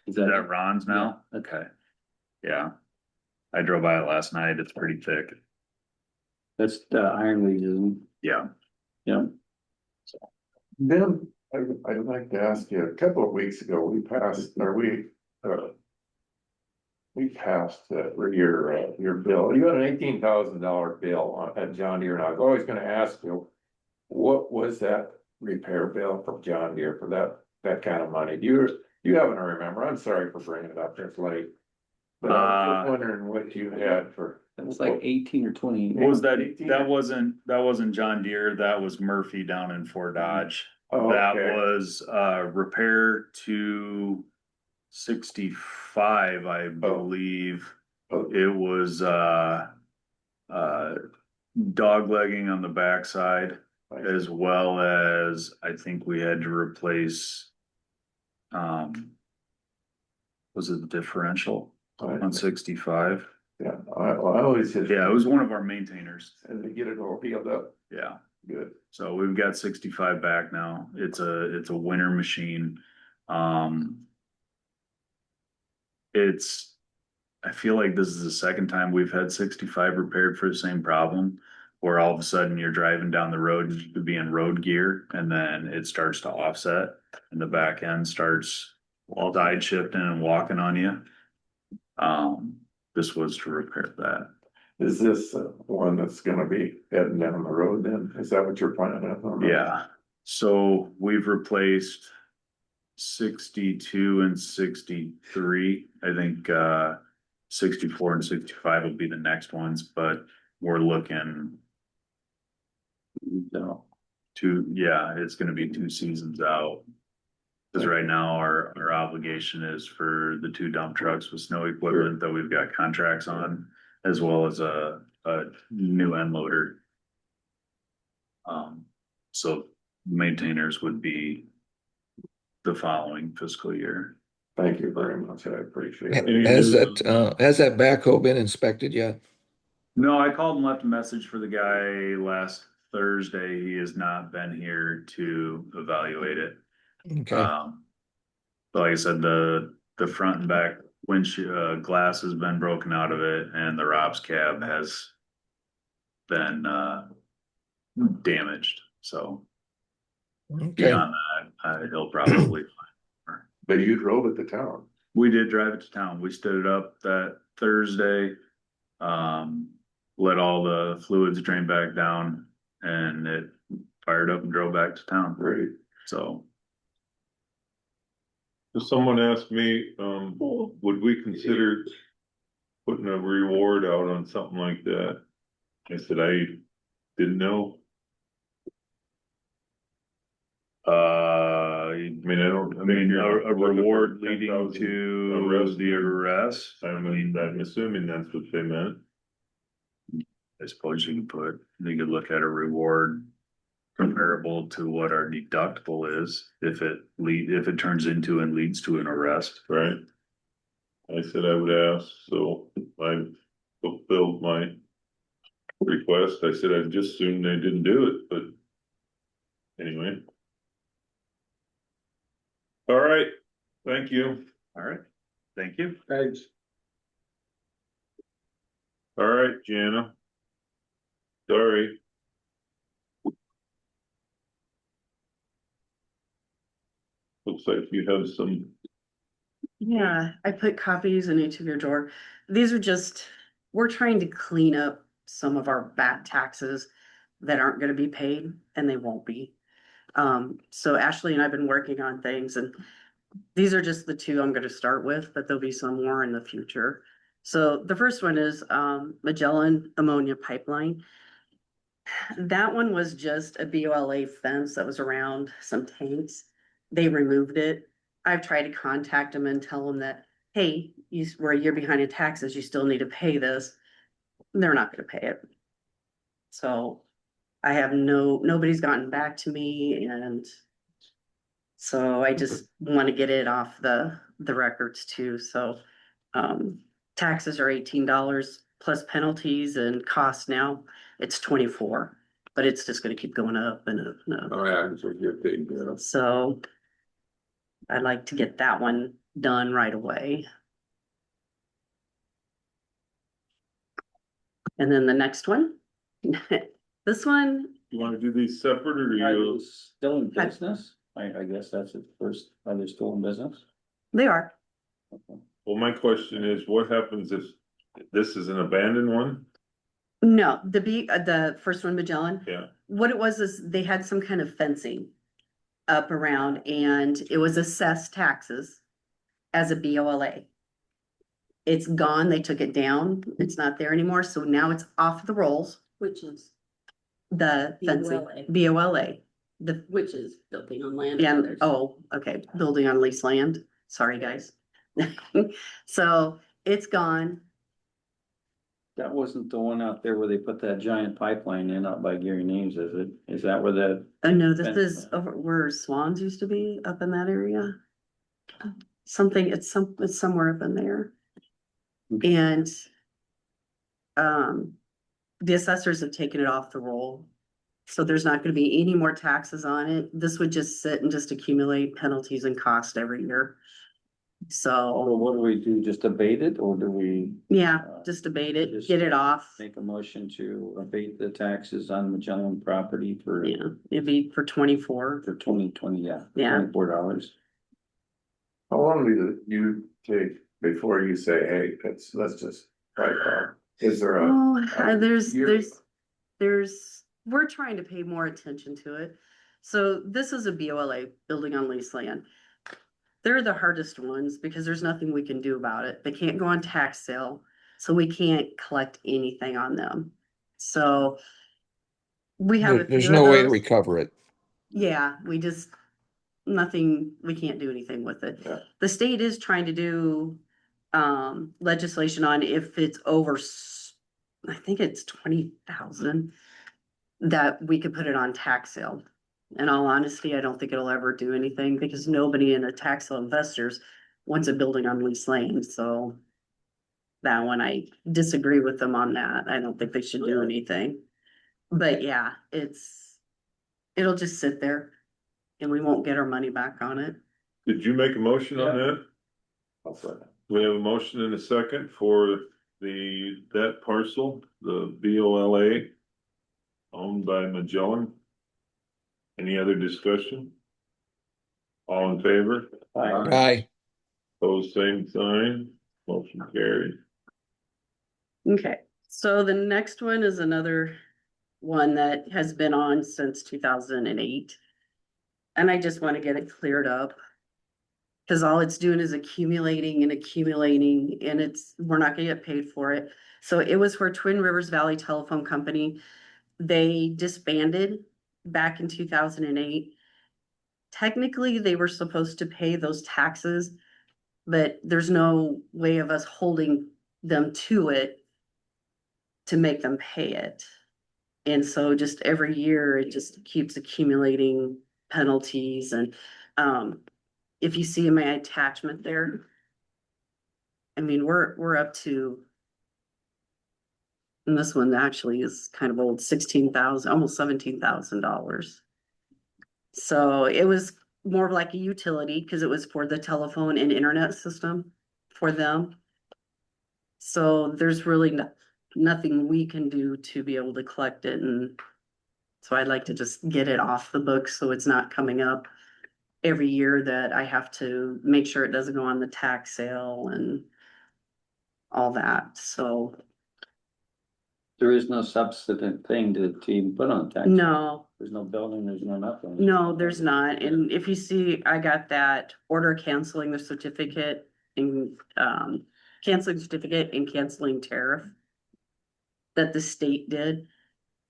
Is that Ron's now? Okay. Yeah. I drove by it last night. It's pretty thick. That's Iron Leaves, isn't Yeah. it? Yeah. Then, I'd like to ask you, a couple of weeks ago, we passed your bill. You got an $18,000 bill at John Deere, and I was always gonna ask you, what was that repair bill from John Deere for that kind of money? Do you happen to remember? I'm sorry for bringing it up this late. But I was just wondering what you had for. It was like 18 or 20. What was that? 18? That wasn't John Deere. That was Murphy down in Fort Dodge. Oh, That okay. was repair to 65, I believe. Oh. It was dog legging on the backside, as well as I think we had to replace was it the differential on 65? Yeah, I always just. Yeah, it was one of our maintainers. And to get it all healed up, Yeah. good. So we've got 65 back now. It's a winter machine. I feel like this is the second time we've had 65 repaired for the same problem. Where all of a sudden you're driving down the road and you could be in road gear and then it starts to offset and the back end starts all died shifting and walking on you. This was to repair that. Is this one that's gonna be heading down the road then? Is that what you're planning on? Yeah, so we've replaced 62 and 63. I think 64 and 65 will be the next ones, but we're looking. No, it's gonna be 2 seasons out. Cause right now our obligation is for the 2 dump trucks with snow equipment that we've got contracts on, as well as a new end loader. So maintainers would be the following fiscal year. Thank you very much. I appreciate it. Has that backhoe been inspected yet? No, I called and left a message for the guy last Thursday. He has not been here to evaluate it. Okay, But like I said, the front and back windshield glass has been broken out of it, and the ROPS cab has been damaged. So okay. beyond that, he'll probably. But you drove it to town. We did drive it to town. We stood it up that Thursday. Let all the fluids drain back down, and it fired up and drove back to town. Great. So. Someone asked me, would we consider putting a reward out on something like that? I said, I didn't know. I mean, a reward leading to the arrest. I'm assuming that's what they meant. I suppose you could look at a reward comparable to what our deductible is, if it turns into and leads to an arrest. Right. I said I would ask, so I fulfilled my request. I said I'd just assume they didn't do it, but anyway. All right, thank you. All right, thank you. Thanks. All right, Jana. Sorry. Looks like you have some. Yeah, I put copies in each of your drawer. These are just, we're trying to clean up some of our back taxes that aren't gonna be paid, and they won't be. So Ashley and I've been working on things, and these are just the 2 I'm gonna start with, but there'll be some more in the future. So the first one is Magellan Ammonia Pipeline. That one was just a BOLA fence that was around some tanks. They removed it. I've tried to contact them and tell them that, hey, we're a year behind in taxes, you still need to pay this. They're not gonna pay it. So I have nobody's gotten back to me, and so I just want to get it off the records too. So taxes are $18 plus penalties, and cost now it's 24, but it's just gonna keep going up and up and up. Oh, yeah, it's a good thing, yeah. So I'd like to get that one done right away. And then the next one, this one, You wanna do these separate or Are you? they still in business? I guess that's it first. Are they still in business? they are. Well, my question is, what happens if this is an abandoned one? No, the first one, Magellan. Yeah. What it was is they had some kind of fencing up around, and it was assessed taxes as a BOLA. It's gone. They took it down. It's not there anymore. So now it's off the rolls. Which is, The fencing, BOLA, which is building on land. and, others. oh, okay, building on leased land. Sorry, guys. So it's gone. That wasn't the one out there where they put that giant pipeline in up by Gary Neves, is it? Is that where that? Oh, no, this Fence. is over where Swans used to be, up in that area. Something, it's somewhere up in there. And the assessors have taken it off the roll. So there's not gonna be any more taxes on it. This would just sit and just accumulate penalties and cost every year. Well, So, what do we do? Just abate it, or do we yeah, just debate it, Just- get it off. make a motion to abate the taxes on Magellan property for Yeah, it'd be for 24. 2020, yeah. Yeah. $24. How long do you take before you say, hey, let's just write our Is there a? Oh, you're- we're trying to pay more attention to it. So this is a BOLA, building on leased land. They're the hardest ones because there's nothing we can do about it. They can't go on tax sale, so we can't collect anything on them. So we have a There's few of no way to those. recover it. Yeah, we just, nothing, we can't do anything with it. Yeah. The state is trying to do legislation on if it's over, I think it's 20,000, that we could put it on tax sale. In all honesty, I don't think it'll ever do anything because nobody in a tax sale investors wants a building on leased land, so that one, I disagree with them on that. I don't think they should do anything. But yeah, it'll just sit there and we won't get our money back on it. Did you make a motion on that? I'll say that. We have a motion and a second for that parcel, the BOLA owned by Magellan. Any other discussion? All in favor? Aye. Pose same sign, motion carried. Okay, so the next one is another one that has been on since 2008. And I just want to get it cleared up. Cause all it's doing is accumulating and accumulating and we're not gonna get paid for it. So it was for Twin Rivers Valley Telephone Company. They disbanded back in 2008. Technically, they were supposed to pay those taxes, but there's no way of us holding them to it to make them pay it. And so just every year, it just keeps accumulating penalties and, if you see in my attachment there, I mean, we're up to, and this one actually is kind of old, 16,000, almost $17,000. So it was more of like a utility because it was for the telephone and internet system for them. So there's really nothing we can do to be able to collect it, and so I'd like to just get it off the books so it's not coming up every year that I have to make sure it doesn't go on the tax sale and all that, so. There is no substantive thing to even put on tax. No, There's no building, there's no nothing. no, there's not, and if you see, I got that order canceling the certificate and, canceling certificate and canceling tariff that the state did,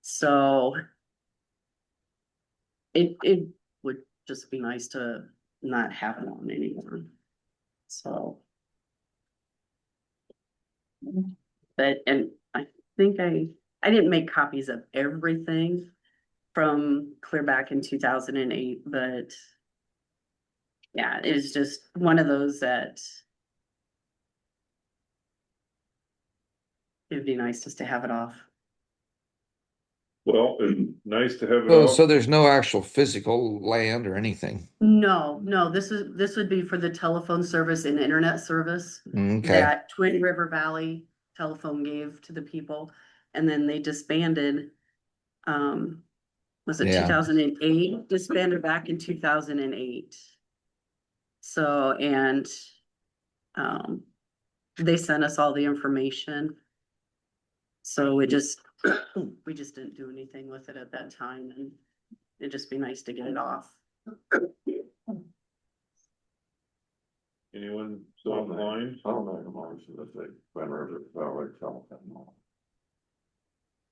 so it would just be nice to not have it on anymore, so. But, and I think I didn't make copies of everything from clear back in 2008, but yeah, it was just one of those that it'd be nice just to have it off. Well, it's nice to have it Oh, off. so there's no actual physical land or anything. No, this would be for the telephone service and internet service Okay, that Twin River Valley Telephone gave to the people, and then they disbanded. Was it Yeah. 2008? Disbanded back in 2008. So, and they sent us all the information. So we just didn't do anything with it at that time, and it'd just be nice to get it off. Anyone so online? I don't know, motion that they, Twin River Valley Telephone.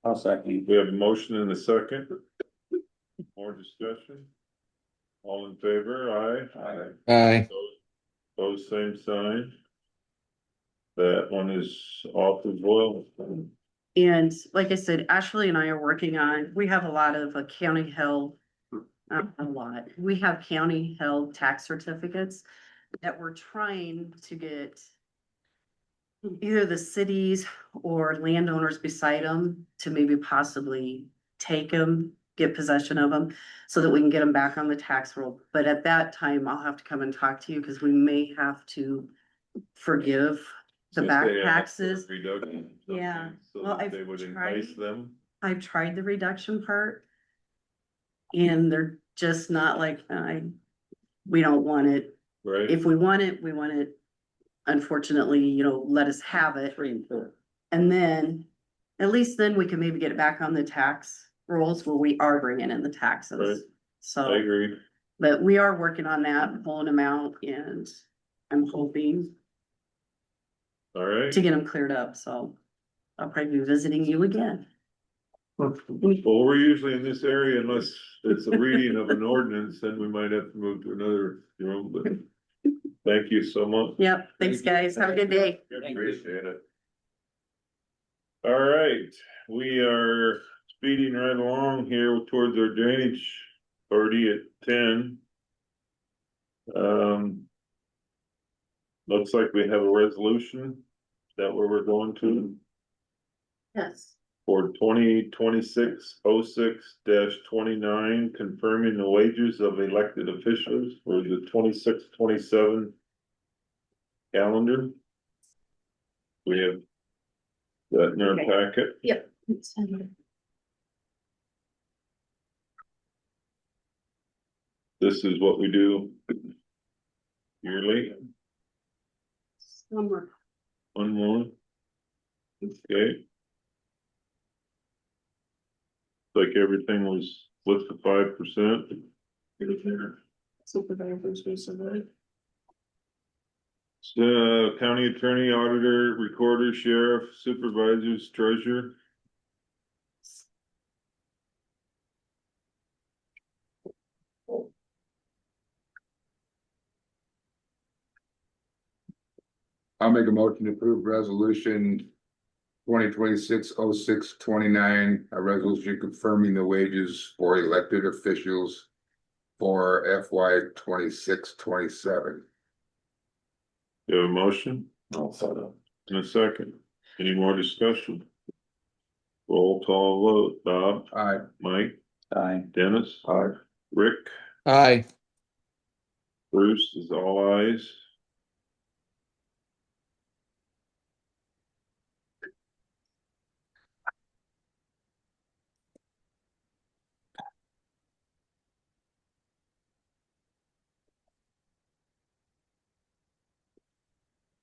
I'll second. We have a motion and a second. More discussion? All in favor? Aye. aye. Pose same sign. That one is off as well. And like I said, Ashley and I are working on, we have a lot of county held, we have county held tax certificates that we're trying to get either the cities or landowners beside them to maybe possibly take them, get possession of them, so that we can get them back on the tax roll. But at that time, I'll have to come and talk to you because we may have to forgive the Since back they asked for taxes. reduction, Yeah. so Well, that I've they would tried- entice them. I've tried the reduction part. And they're just not like, we don't want it. Right? If we want it, we want it. Unfortunately, let us have it. Free and clear. And then, at least then we can maybe get it back on the tax rolls where we are bringing in the Right. taxes. I So, agree. but we are working on that, pulling them out, and I'm hoping All right. to get them cleared up, so I'll probably be visiting you again. Well, we're usually in this area unless it's a reading of an ordinance, then we might have to move to another room, but thank you so much. Yep, thanks, guys. Have a good day. Appreciate it. All right, we are speeding right along here towards our drainage party at 10. Looks like we have a resolution. Is that where we're going to? Yes. For 2026-06-29, confirming the wages of elected officials for the 26-27 calendar. We have that in our packet. Yep. This is what we do yearly, Summer. one more. Okay. Like everything was with the 5%. Supervisors recently. County attorney, auditor, recorder, sheriff, supervisors, treasurer. I'll make a motion to approve resolution 2026-06-29, a resolution confirming the wages for elected officials for FY 26-27. You have a motion I'll set up. and a second. Any more discussion? Roll call vote. Bob, Aye. Mike, Aye. Dennis, Aye. Rick, Aye. Bruce is all ayes.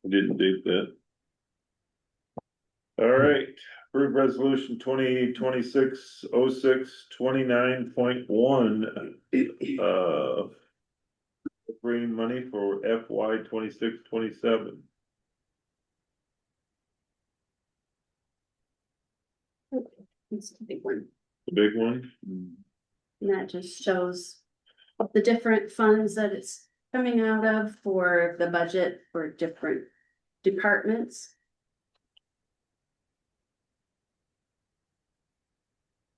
I didn't date that. All right, approve resolution 2026-06-29.1. Bringing money for FY 26-27. It's a big one. The big one. And that just shows the different funds that it's coming out of for the budget for different departments.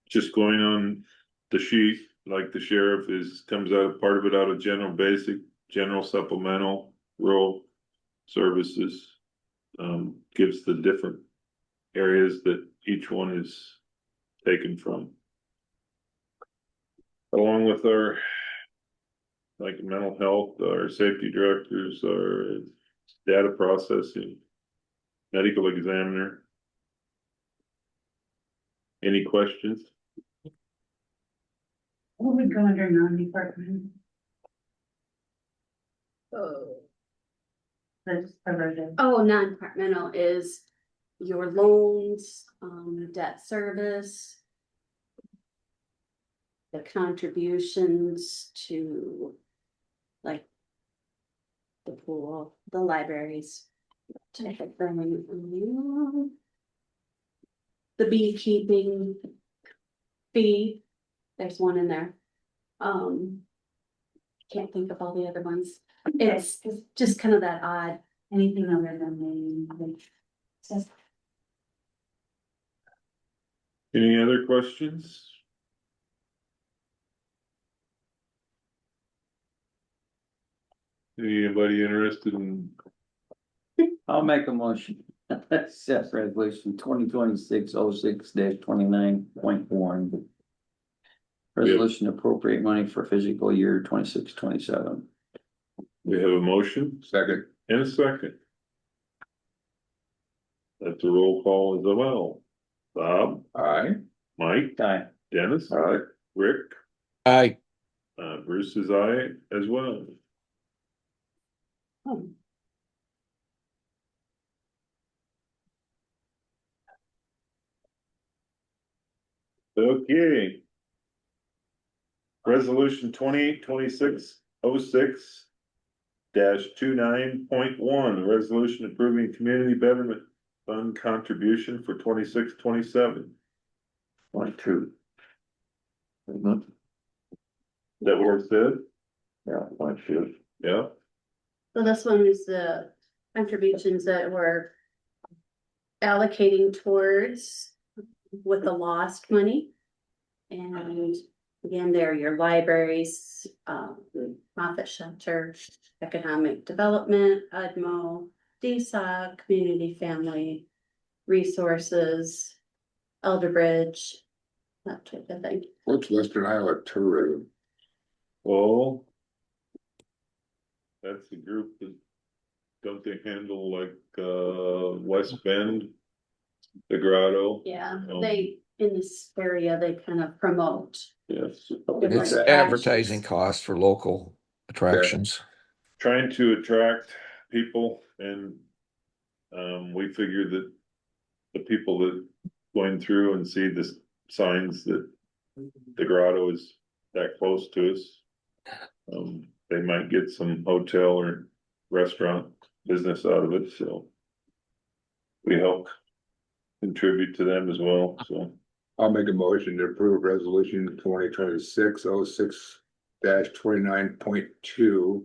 Just going on the sheet, like the sheriff is, comes out, part of it out of general basic, general supplemental, rural services. Gives the different areas that each one is taken from. Along with our, like mental health, our safety directors, our data processing, medical examiner. Any questions? What would go under non-department? Oh, non-departmental is your loans, debt service. The contributions to like the pool, the libraries. Type of thing. The beekeeping fee, there's one in there. Can't think of all the other ones. It's just kind of that odd. Anything other than the. Any other questions? Anybody interested in? I'll make a motion. Accept resolution 2026-06-29.1. Resolution to appropriate money for fiscal year 26-27. We have a motion Second. and a second. That's a roll call as well. Bob, Aye. Mike, Aye. Dennis, Aye. Rick, Aye. Bruce is aye as well. Okay. Resolution 2026-06 -29.1, a resolution approving community betterment fund contribution for 26-27. 22. Isn't it? That what it said? Yeah, 22. Yeah, So this one is the contributions that we're allocating towards with the lost money. And again, there are your libraries, Moffett Shelter, Economic Development, UDMO, DSOC, Community Family Resources, Elder Bridge, that type of thing. What's Western Iowa tourism? well. That's the group that, don't they handle like, West Bend? The Grotto? Yeah, they, in this area, they kind of promote. Yes. different It's attractions. advertising cost for local attractions. Trying to attract people and, we figure that the people that going through and see the signs that the grotto is that close to us, they might get some hotel or restaurant business out of it, so we help contribute to them as well, so. I'll make a motion to approve resolution 2026-06-29.2.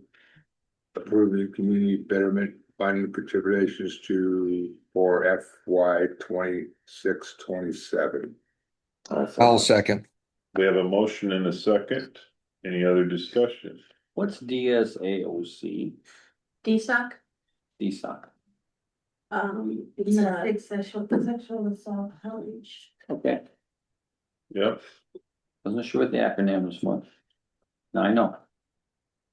Approving community betterment funding contributions for FY 26-27. I'll second. We have a motion and a second. Any other discussion? What's DSAOC, DSOC, DSOC? it's a, sexual assault outreach. Okay, Yep, wasn't sure what the acronym was for. Now I know.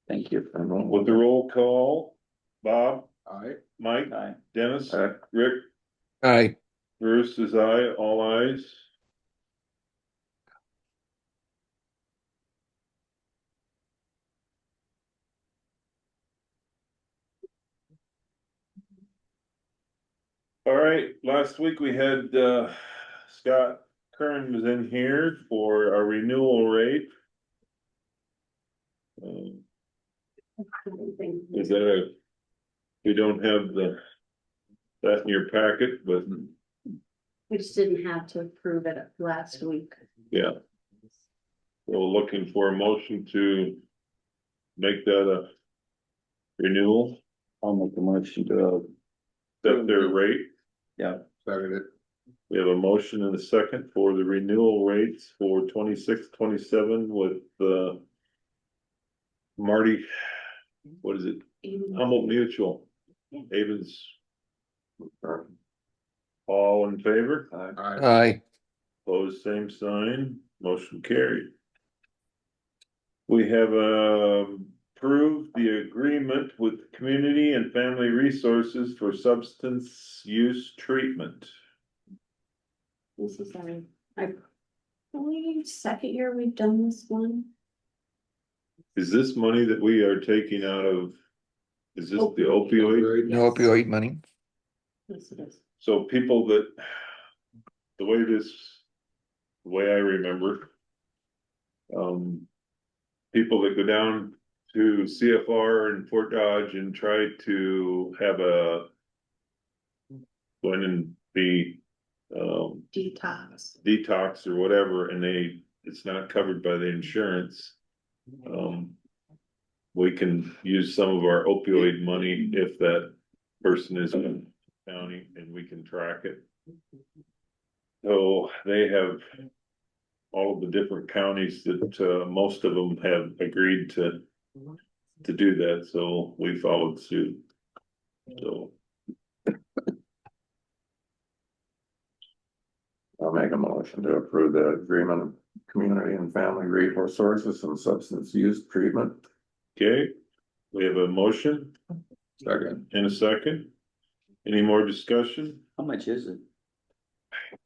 Thank you. with the roll call, Bob, Aye. Mike, Aye. Dennis, Aye. Rick, Aye. Bruce is aye, all ayes. All right, last week we had, Scott Kern was in here for our renewal rate. Is that a, we don't have that in your packet, but we just didn't have to approve it last week. yeah. We're looking for a motion to make that a renewal, I'll make the motion to, set their rate. yeah, Second it. We have a motion and a second for the renewal rates for 26-27 with Marty, what is it? Humboldt Mutual. Avens. All in favor? Aye. Aye. Opposed, same sign, motion carried. We have approved the agreement with Community and Family Resources for substance use treatment. This is our, I believe, second year we've done this one. Is this money that we are taking out of, is this the opioid? No opioid money. Yes, it is. So people that, the way I remember. People that go down to CFR and Fort Dodge and try to have go in and be, detox or whatever, and it's not covered by the insurance. We can use some of our opioid money if that person is in the county and we can track it. So they have all of the different counties that, most of them have agreed to do that, so we followed suit. So. I'll make a motion to approve the agreement of community and family resources and substance use treatment. Okay, we have a motion Second. and a second. Any more discussion? how much is it?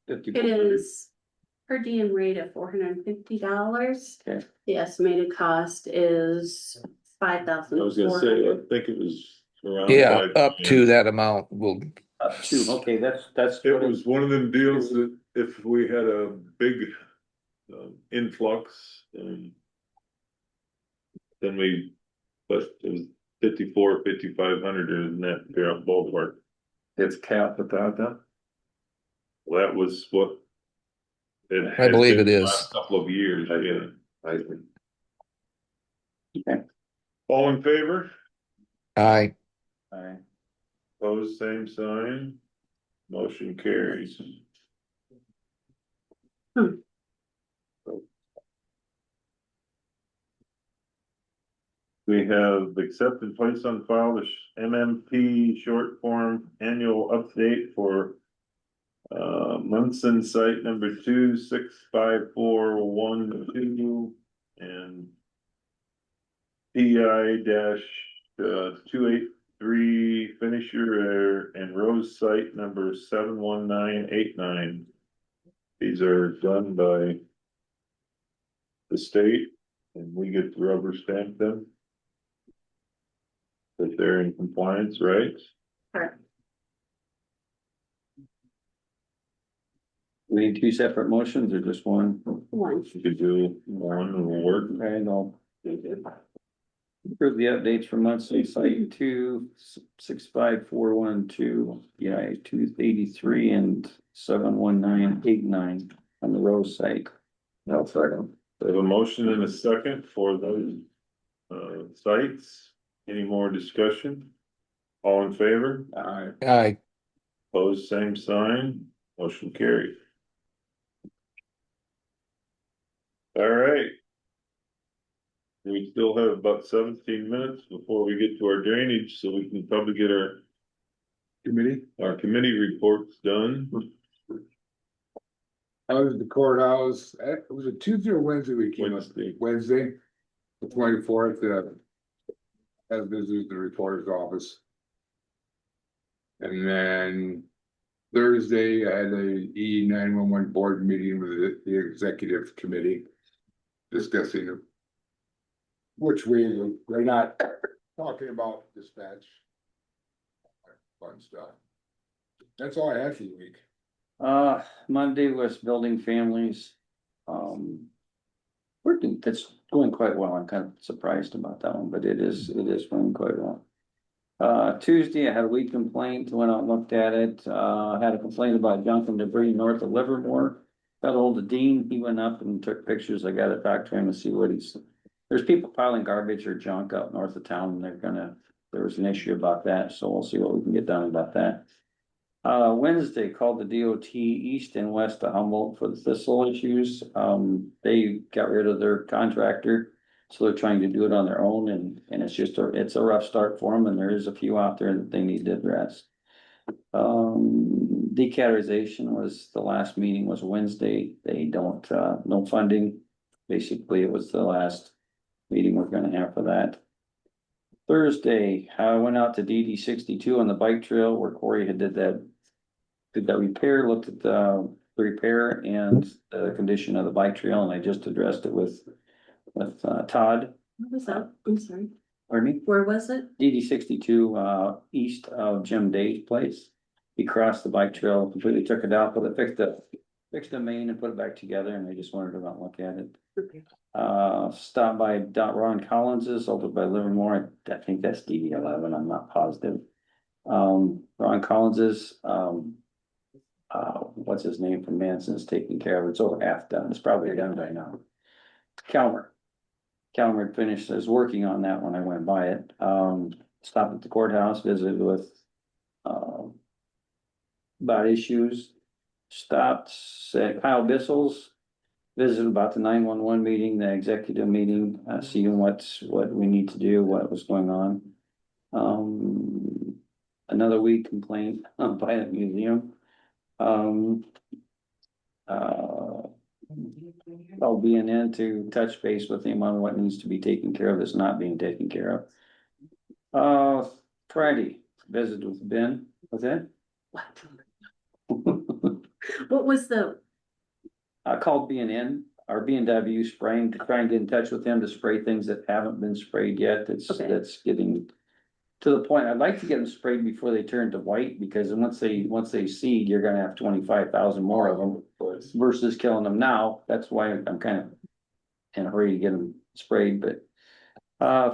It is per diem rate of $450. Okay. The estimated cost is I was gonna say, I $5,400. think it was around. Yeah, 5 up to that amount will, Up to, okay, that's. It was one of them deals that if we had a big influx and. Then but it was 5,500 in that ballpark. It's capped at that then? Well, that was what. I believe had been it the is. last couple of years, yeah. I think. Okay. All in favor? Aye. Alright. Opposed, same sign. Motion carries. We have accept and place on file the MMP short form annual update for Munson site number 265412 and PI dash 283 finisher and Rose site number 71989. These are done by the state and we get to rubber stamp them. That they're in compliance, right? Correct. We need two separate motions or just one? One. You could do one and we'll work. Okay, I'll approve the updates for monthly site 265412, yeah, 283 and 71989 on the Rose site. No, second. We have a motion and a second for those sites. Any more discussion? All in favor? Aye. Aye. Opposed, same sign. Motion carried. All right. We still have about 17 minutes before we get to our drainage, so we can probably get our committee reports done. I was at the courthouse, it was a Tuesday or Wednesday we came up, Wednesday, the 24th, as visitors in the reporter's office. And then Thursday, I had a E911 board meeting with the executive committee discussing which way we're not talking about dispatch. Fun stuff. That's all I had for the week. Monday was building families. That's going quite well. I'm kind of surprised about that one, but it is going quite well. Tuesday, I had a weed complaint, went out and looked at it, had a complaint about junk and debris north of Livermore. Got hold of Dean, he went up and took pictures, I got it back to him to see what there's people piling garbage or junk out north of town, and there was an issue about that, so we'll see what we can get done about that. Wednesday, called the DOT east and west of Humboldt for the thistle issues, they got rid of their contractor. So they're trying to do it on their own and it's a rough start for them and there is a few out there that they need to address. Decaterization was, the last meeting was Wednesday. They don't, no funding. Basically, it was the last meeting we're gonna have for that. Thursday, I went out to DD 62 on the bike trail where Corey did that repair, looked at the repair and the condition of the bike trail, and I just addressed it with Todd. What was that? I'm sorry. Pardon me? Where was it? DD 62, east of Jim Day's place. He crossed the bike trail, completely took it out, but they fixed the main and put it back together, and I just wanted to go out and look at it. Okay. Stopped by Ron Collins's over by Livermore. I think that's DD 11. I'm not positive. Ron Collins's, what's his name from Manson's taking care of it. It's over half done. It's probably done by now. Calmer had finished, is working on that when I went by it. Stopped at the courthouse, visited with about issues. Stopped at Kyle Bissell's, visited about the 911 meeting, the executive meeting, seeing what we need to do, what was going on. Another weed complaint by the museum. I'll be in to touch base with him on what needs to be taken care of that's not being taken care of. Friday, visited with Ben. What's that? What was the? I called B&N or B&W spraying to try and get in touch with them to spray things that haven't been sprayed yet. That's getting to the point, I'd like to get them sprayed before they turn to white, because once they seed, you're gonna have 25,000 more of them versus killing them now. That's why I'm kind of in a hurry to get them sprayed, but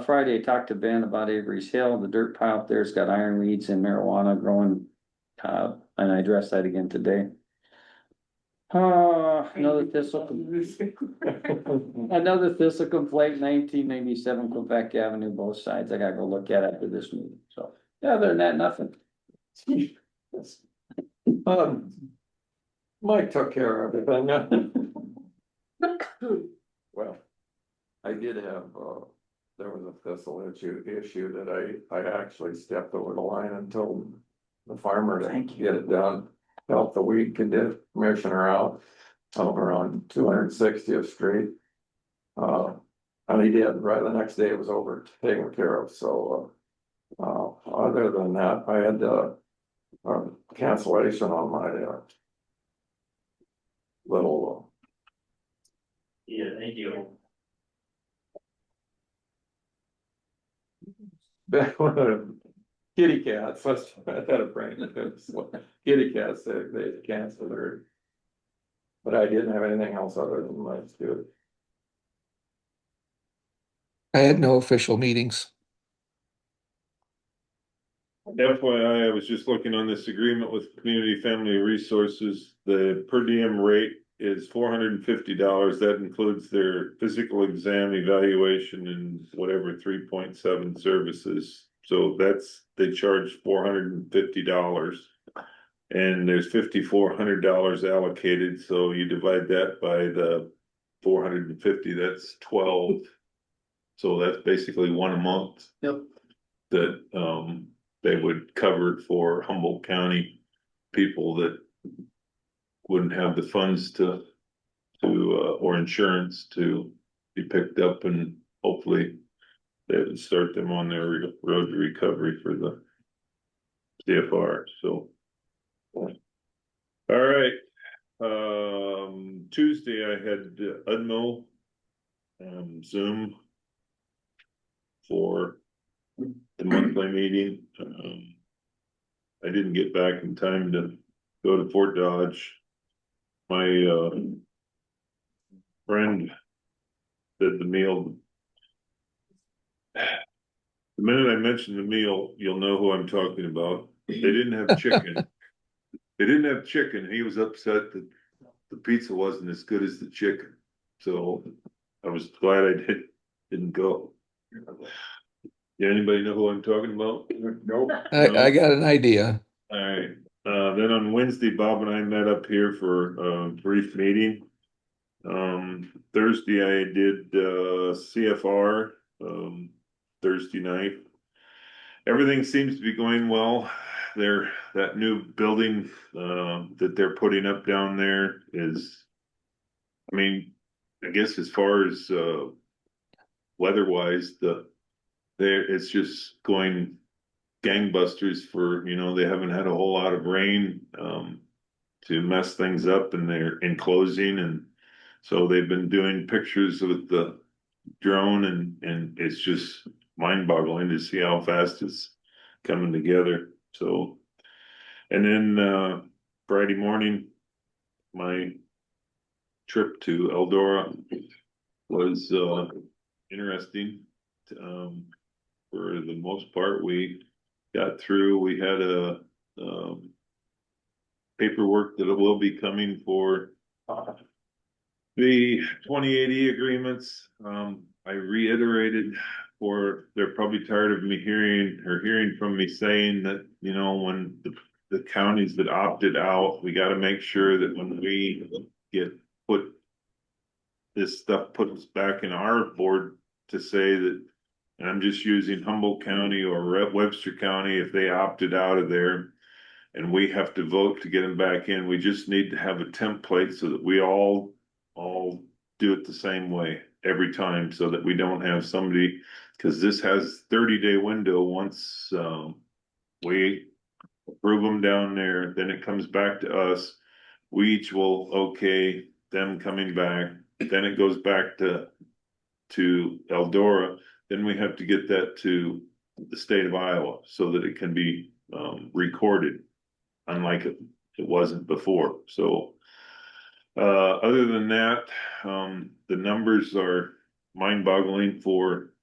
Friday I talked to Ben about Avery's Hill. The dirt pile up there's got iron weeds and marijuana growing. And I addressed that again today. Another thistle complaint, 1997 Quebec Avenue, both sides. I gotta go look at it after this meeting. So, yeah, other than that, nothing. Mike took care of everything. Well, I did have, there was a thistle issue that I actually stepped over the line and told the farmer to get it done. Help the weed commissioner out over on 260th Street. And he did, right the next day it was over, taken care of, so, other than that, I had, cancellation on my, little, Yeah, thank you. kitty cats, I had a brain, kitty cats, they canceled her. But I didn't have anything else other than let's do it. I had no official meetings. FYI, I was just looking on this agreement with Community Family Resources. The per diem rate is $450. That includes their physical exam, evaluation, and whatever 3.7 services. So they charge $450. And there's $5,400 allocated, so you divide that by the 450, that's 12. So that's basically one a month. Yep. That they would cover for Humboldt County people that wouldn't have the funds to or insurance to be picked up, and hopefully they would start them on their road to recovery for the CFR. So, all right. Tuesday I had UDMO Zoom for the monthly meeting. I didn't get back in time to go to Fort Dodge. My friend said the meal. The minute I mention the meal, you'll know who I'm talking about. They didn't have chicken. They didn't have chicken. He was upset that the pizza wasn't as good as the chicken. So I was glad I didn't go. Yeah, anybody know who I'm talking about? Nope. I got an idea. All right. Then on Wednesday, Bob and I met up here for a brief meeting. Thursday I did CFR Thursday night. Everything seems to be going well. That new building that they're putting up down there is, I mean, I guess as far as weather-wise, it's just going gangbusters for, they haven't had a whole lot of rain to mess things up, and they're enclosing, and so they've been doing pictures with the drone, and it's just mind-boggling to see how fast it's coming together. So, and then Friday morning, my trip to Eldora was interesting. For the most part, we got through. We had a paperwork that will be coming for the 2080 agreements. I reiterated, or they're probably tired of me hearing from me saying that, when the counties that opted out, we got to make sure that when we get put this stuff puts back in our board to say that, and I'm just using Humboldt County or Webster County, if they opted out of there and we have to vote to get them back in, we just need to have a template so that we all do it the same way every time, so that we don't have somebody, because this has 30-day window. Once we approve them down there, then it comes back to us. We each will okay them coming back, then it goes back to Eldora. Then we have to get that to the state of Iowa so that it can be, recorded. Unlike it wasn't before, so. Other than that, the numbers are mind-boggling for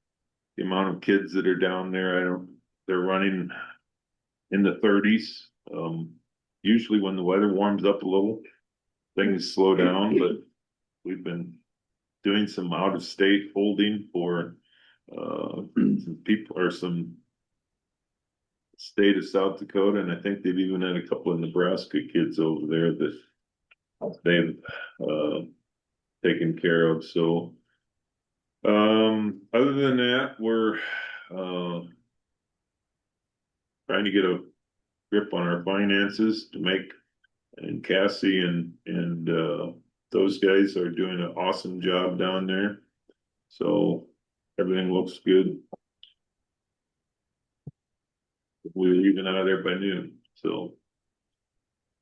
the amount of kids that are down there. They're running in the thirties. Usually when the weather warms up a little, things slow down, but we've been doing some out-of-state holding for, some people or some state of South Dakota, and I think they've even had a couple of Nebraska kids over there that they've, taken care of, so. Other than that, we're, trying to get a grip on our finances to make, and Cassie and those guys are doing an awesome job down there. So everything looks good. We're leaving out of there by noon, so.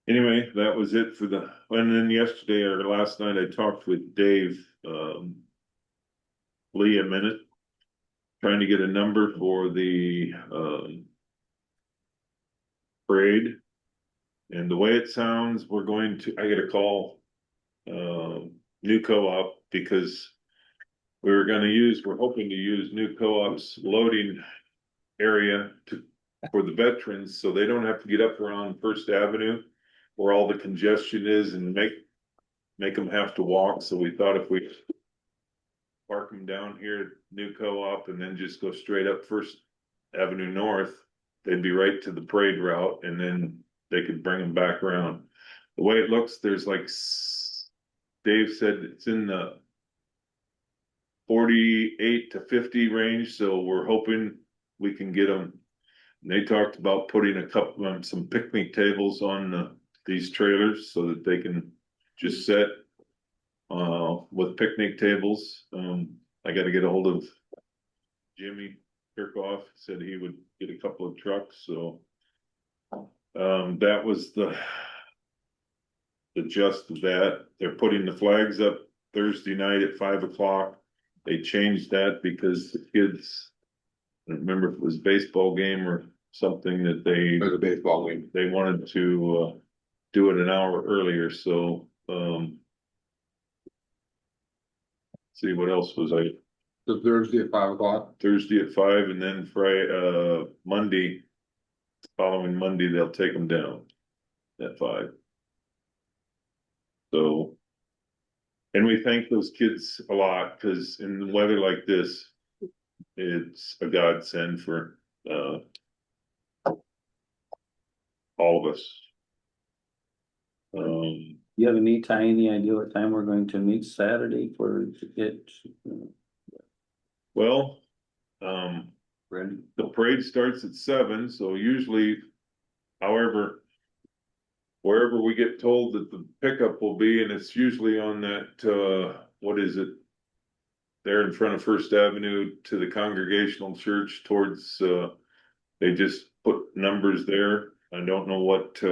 Anyway, that was it for and then yesterday or last night, I talked with Dave, Lee a minute. Trying to get a number for the, parade. And the way it sounds, I gotta call, new co-op because we're hoping to use new co-op's loading area for the veterans, so they don't have to get up around First Avenue where all the congestion is and make them have to walk. So we thought if we park them down here at new co-op and then just go straight up First Avenue North, they'd be right to the parade route, and then they could bring them back around. The way it looks, there's like, Dave said it's in the 48 to 50 range, so we're hoping we can get them. And they talked about putting some picnic tables on these trailers so that they can just sit with picnic tables. I got to get a hold of Jimmy Kirkhoff, said he would get a couple of trucks, so that was the gist of that. They're putting the flags up Thursday night at 5 o'clock. They changed that because the kids, I don't remember if it was a baseball game or something that It was a baseball game. they wanted to do it an hour earlier, so see what else was I. So Thursday at 5 o'clock. Thursday at 5, and then Friday, following Monday, they'll take them down at 5. So, and we thank those kids a lot, because in weather like this, it's a godsend for all of us. You have any idea what time we're going to meet Saturday to get? Well, Ready? the parade starts at 7, so usually, however, wherever we get told that the pickup will be, and it's usually on that, what is it? There in front of First Avenue to the Congregational Church towards, they just put numbers there. I don't know what,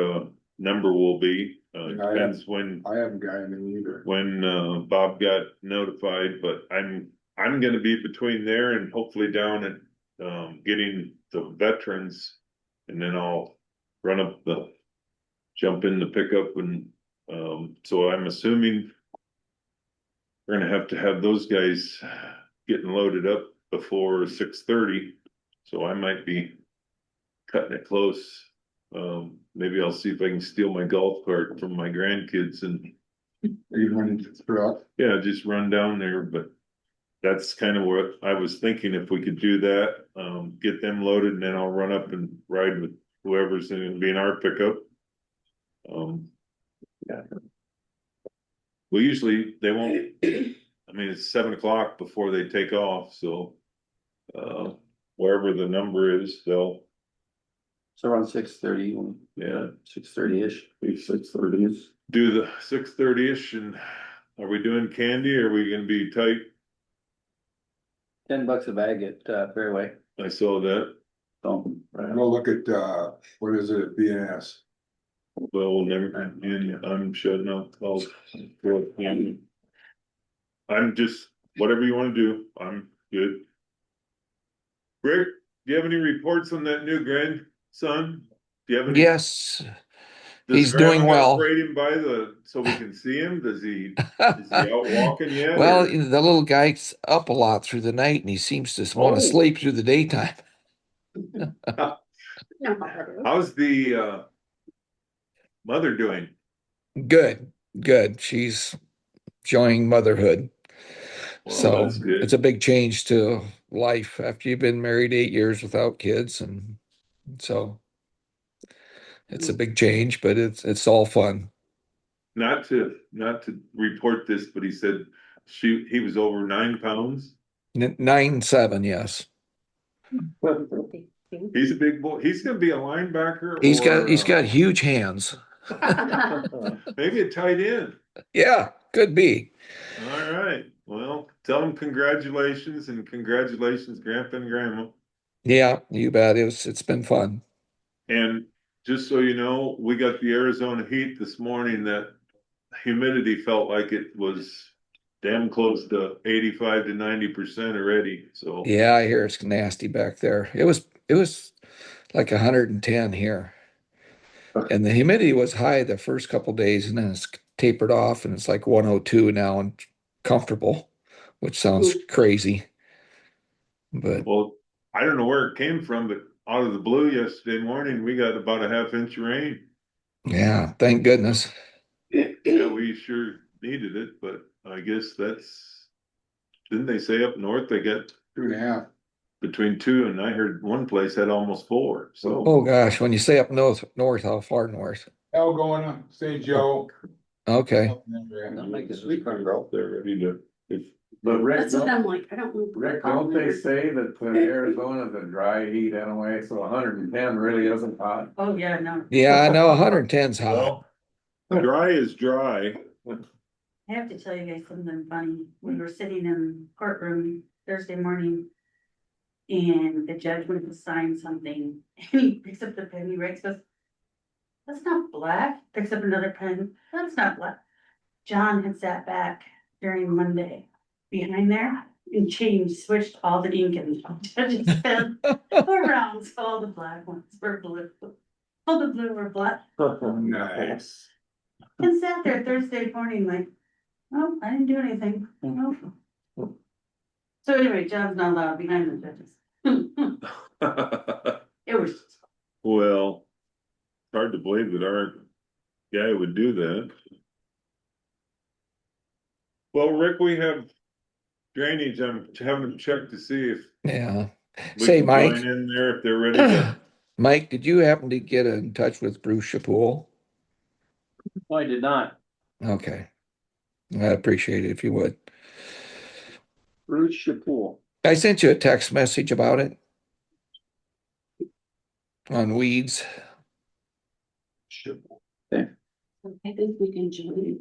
number will be. Depends when. I haven't got anything either. When, Bob got notified, but I'm gonna be between there and hopefully down at, getting the veterans. And then I'll jump in the pickup and, so I'm assuming. We're gonna have to have those guys getting loaded up before 6:30, so I might be cutting it close. Maybe I'll see if I can steal my golf cart from my grandkids and. Are you running to the truck? Yeah, just run down there, but that's kind of what I was thinking, if we could do that, get them loaded, and then I'll run up and ride with whoever's gonna be in our pickup. Yeah. Well, usually they won't, I mean, it's 7 o'clock before they take off, so, wherever the number is, they'll. So around 6:30, Yeah. 6:30-ish. 6:30-ish. Do the 6:30-ish, and are we doing candy, or are we gonna be tight? $10 a bag at Fairway. I saw that. So, Go look at, what is it, BNS? Well, we'll never, and I'm shutting up. I'm just, whatever you wanna do, I'm good. Rick, Do you have any reports on that new grandson? Do you have any? Yes, Does he's grandma doing gotta well. parade him by so we can see him? Is he out walking yet? Well, or- the little guy's up a lot through the night and he seems to want to Oh. sleep through the daytime. How's the mother doing? Good, good. She's enjoying motherhood. Well, So that's good. it's a big change to life after you've been married 8 years without kids. And so it's a big change, but it's all fun. Not to report this, but he said he was over 9 pounds. 9'7", yes. He's a big boy. He's gonna be a linebacker He's got huge hands. maybe a tight end. Yeah, could be. All right. Well, tell him congratulations and congratulations, Grandpa and Grandma. Yeah, you bet. It's been fun. And just so you know, we got the Arizona heat this morning. That humidity felt like it was damn close to 85 to 90% already. So Yeah, I hear it's nasty back there. It was like 110 here. And the humidity was high the first couple days, and then it's tapered off, and it's like 102 now and comfortable, which sounds crazy. But well, I don't know where it came from, but out of the blue yesterday morning, we got about a half-inch of rain. yeah, thank goodness. Yeah, we sure needed it, but I guess didn't they say up north they got 2.5. between 2 and I heard one place had almost 4. So Oh gosh, when you say up north, how far north? Hell going on, St. Joe. Okay. They'll make a streetcar we're out there ready to. But Rick, That's what I'm like, I don't. know. Rick, don't they say that Arizona's a dry heat anyway, so 110 really isn't hot? Oh, yeah, no. Yeah, I know 110's hot. Well, dry is dry. I have to tell you guys something funny. We were sitting in the courtroom Thursday morning. And the judge went to sign something and he picks up the pen, he writes, goes, "That's not black." Picks up another pen, "That's not black." John had sat back during Monday behind there and switched all the ink in the judge's pen around, so all the black ones were blue. All the blue were black. Nice. And sat there Thursday morning like, "Oh, I didn't do anything." No. So anyway, John's not allowed behind the judges. It was. Well, it's hard to believe that our guy would do that. Well, Rick, we have drainage. I'm having to check to see if Yeah. we Say, can Mike. join in there if they're ready to. Mike, did you happen to get in touch with Bruce Chapoul? I did not. Okay. I'd appreciate it if you would. Bruce Chapoul. I sent you a text message about it on weeds. I think we can join.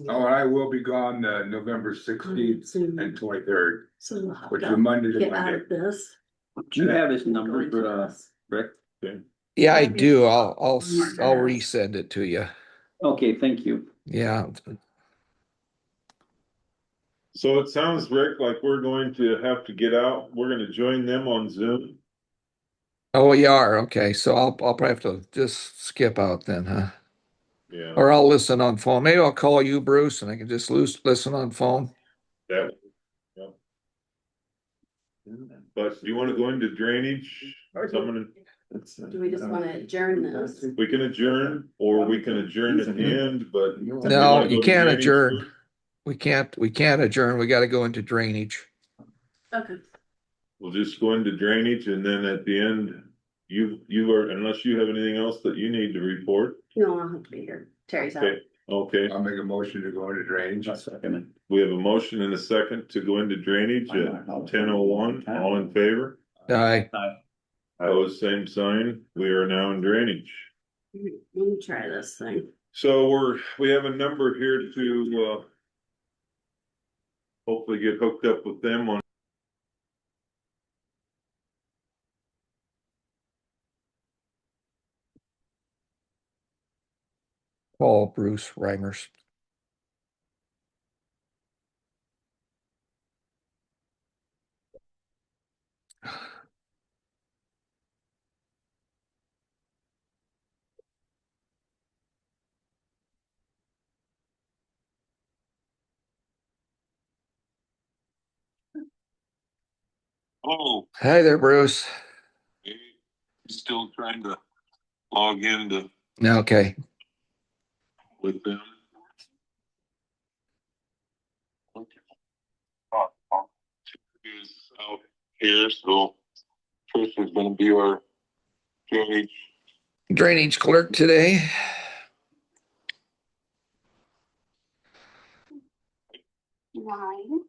Oh, and I will be gone, November 16th and 23rd, So we'll have which to is Monday to get out Monday. of this. Do you have his number, Going to this. Rick? Yeah, I Maybe do. it's I'll more resend it to you. Okay, thank you. Yeah. So it sounds, Rick, like we're going to have to get out. We're going to join them on Zoom. Oh, you are. Okay. So I'll probably have to just skip out then, huh? Yeah. Or I'll listen on phone. Maybe I'll call you, Bruce, and I can just listen on phone. That. Yeah. But do you want to go into drainage? Someone, Do we just want to adjourn this? we can adjourn, or we can adjourn at the end, but. No, you can't drainage adjourn. first? We can't adjourn. We got to go into drainage. Okay. We'll just go into drainage and then at the end, you are, unless you have anything else that you need to report. No, I'll have to be here. Terry's out. Okay, okay. I'll make a motion to go into drainage. We have a motion and a second to go into drainage at 10:01. All in favor? Aye. Opposed, same sign. We are now in drainage. Let me try this thing. So we have a number here to hopefully get hooked up with them on. Call Bruce Reimers. Oh, Hi there, Bruce. hey, still trying to log into Okay. with them. Is out here, so Trish is gonna be our drainage. Drainage clerk today. Nine.